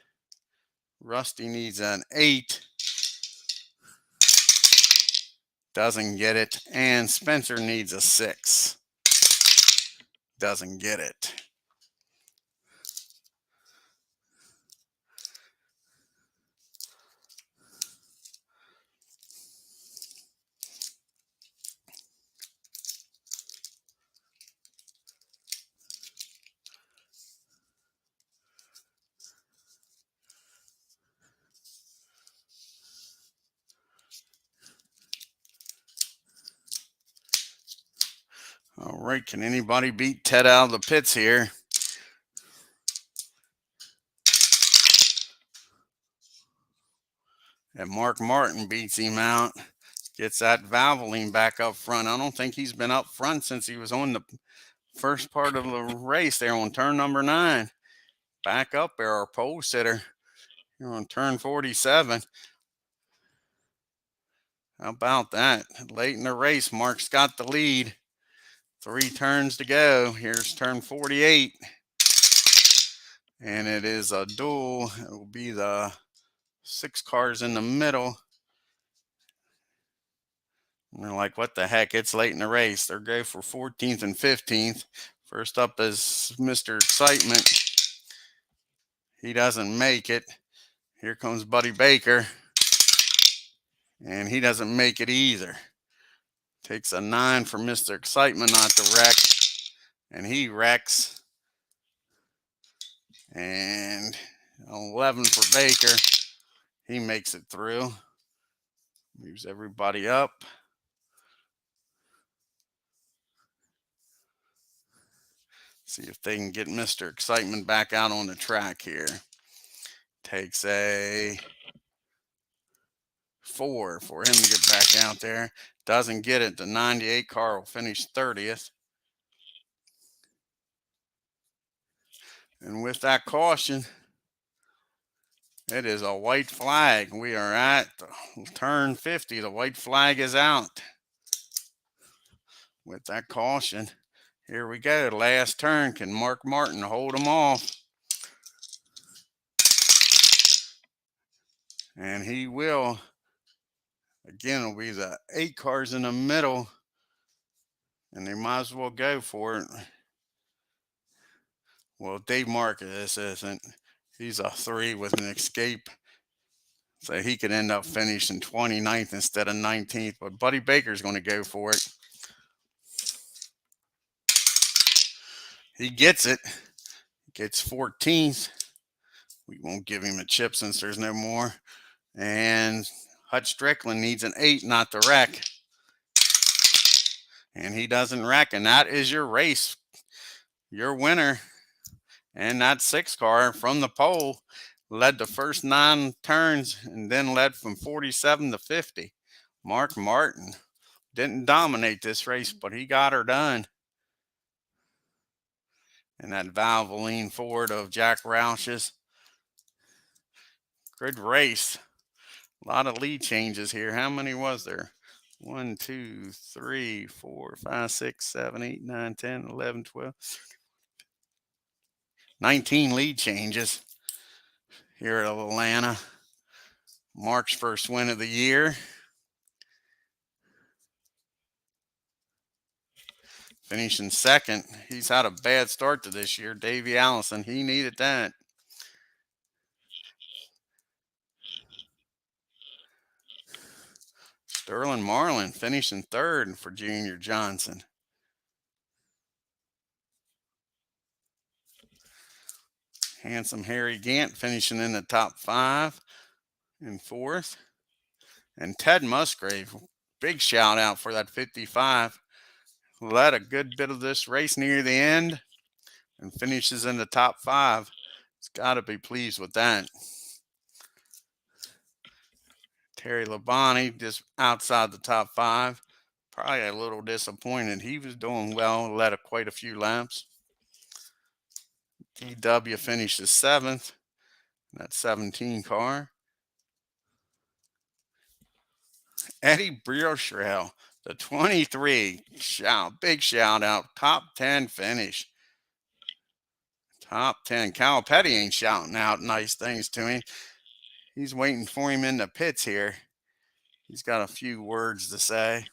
Rusty needs an 8. Doesn't get it. And Spencer needs a 6. Doesn't get it. All right, can anybody beat Ted out of the pits here? And Mark Martin beats him out. Gets that Valvoline back up front. I don't think he's been up front since he was on the first part of the race there on turn number 9. Back up there, our pole sitter. Here on turn 47. How about that? Late in the race, Mark's got the lead. 3 turns to go. Here's turn 48. And it is a duel. It will be the 6 cars in the middle. And they're like, what the heck? It's late in the race. They're go for 14th and 15th. First up is Mr. Excitement. He doesn't make it. Here comes Buddy Baker. And he doesn't make it either. Takes a 9 for Mr. Excitement not to wreck. And he wrecks. And 11 for Baker. He makes it through. Moves everybody up. See if they can get Mr. Excitement back out on the track here. Takes a 4 for him to get back out there. Doesn't get it. The 98 car will finish 30th. And with that caution, it is a white flag. We are at turn 50. The white flag is out. With that caution, here we go. Last turn. Can Mark Martin hold him off? And he will. Again, it'll be the 8 cars in the middle. And they might as well go for it. Well, Dave Marcus isn't. He's a 3 with an escape. So he could end up finishing 29th instead of 19th. But Buddy Baker's going to go for it. He gets it. Gets 14th. We won't give him a chip since there's no more. And Hutch Strickland needs an 8 not to wreck. And he doesn't wreck. And that is your race. Your winner. And that 6 car from the pole led the first 9 turns and then led from 47 to 50. Mark Martin didn't dominate this race, but he got her done. And that Valvoline Ford of Jack Roush's. Good race. A lot of lead changes here. How many was there? 1, 2, 3, 4, 5, 6, 7, 8, 9, 10, 11, 12. 19 lead changes here at Atlanta. Mark's first win of the year. Finishing second. He's had a bad start to this year. Davey Allison, he needed that. Sterling Marlin finishing third for Junior Johnson. Handsome Harry Gant finishing in the top 5 and 4th. And Ted Musgrave, big shout out for that 55. Led a good bit of this race near the end and finishes in the top 5. He's got to be pleased with that. Terry Labonte just outside the top 5. Probably a little disappointed. He was doing well, led quite a few laps. DW finishes 7th. That 17 car. Eddie Briocherel, the 23, big shout out, top 10 finish. Top 10. Cal Petty ain't shouting out nice things to him. He's waiting for him in the pits here. He's got a few words to say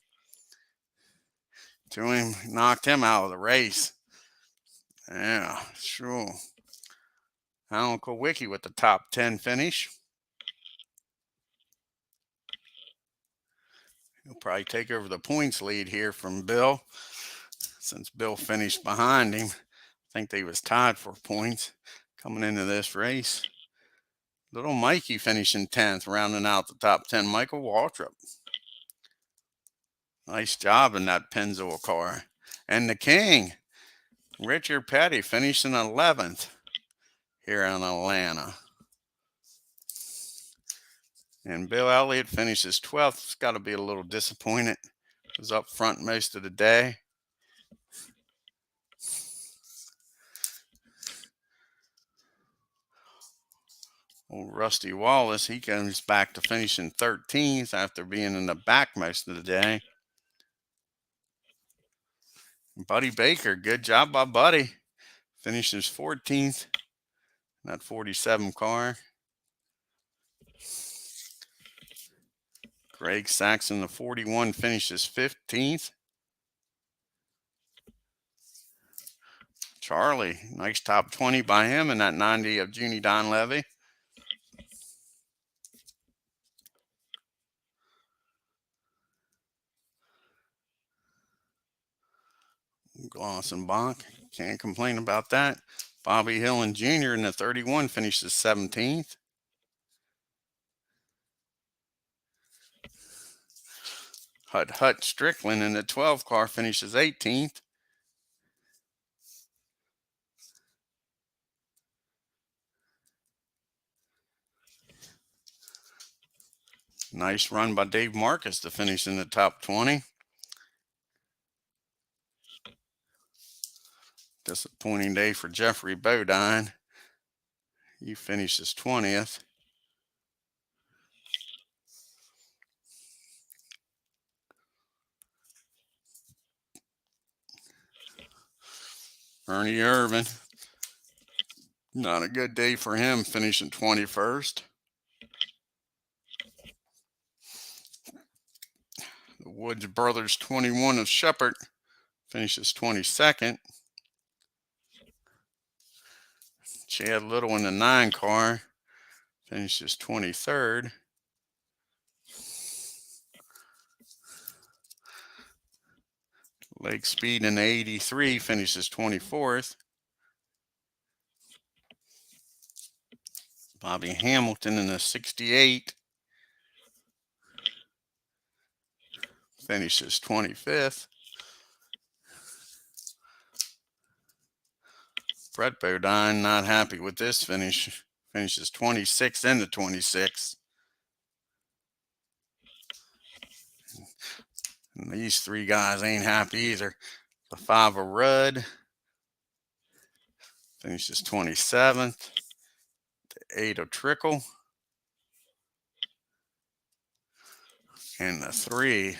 to him. Knocked him out of the race. Yeah, sure. Alan Kowicki with the top 10 finish. He'll probably take over the points lead here from Bill, since Bill finished behind him. I think they was tied for points coming into this race. Little Mikey finishing 10th, rounding out the top 10. Michael Waltrip. Nice job in that Pennzoil car. And the King, Richard Petty, finishing 11th here in Atlanta. And Bill Elliott finishes 12th. It's got to be a little disappointed. Was up front most of the day. Old Rusty Wallace, he comes back to finishing 13th after being in the back most of the day. Buddy Baker, good job by Buddy. Finishes 14th. That 47 car. Greg Saxon, the 41, finishes 15th. Charlie, nice top 20 by him in that 90 of Junie Donlevy. Glossenbach, can't complain about that. Bobby Hillen Jr. in the 31 finishes 17th. Hut Strickland in the 12 car finishes 18th. Nice run by Dave Marcus to finish in the top 20. Disappointing day for Jeffrey Bodine. He finishes 20th. Ernie Irvin, not a good day for him, finishing 21st. The Woods Brothers 21 of Shepherd finishes 22nd. Chad Little in the 9 car finishes 23rd. Lake Speed in the 83 finishes 24th. Bobby Hamilton in the 68 finishes 25th. Brett Bodine not happy with this finish. Finishes 26th in the 26. And these three guys ain't happy either. The 5 of Rudd finishes 27th. The 8 of Trickle. And the 3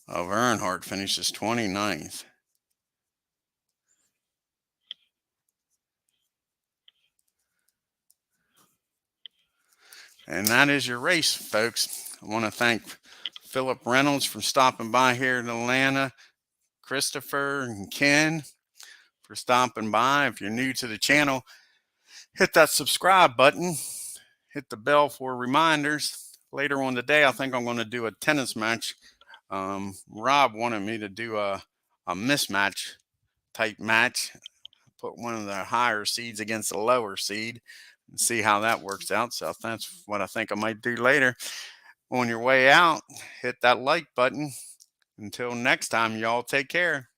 of Earnhardt finishes 29th. And that is your race, folks. I want to thank Philip Reynolds for stopping by here in Atlanta, Christopher and Ken for stopping by. If you're new to the channel, hit that subscribe button, hit the bell for reminders. Later on today, I think I'm going to do a tennis match. Rob wanted me to do a mismatch type match, put one of the higher seeds against the lower seed and see how that works out. So that's what I think I might do later. On your way out, hit that like button. Until next time, y'all take care.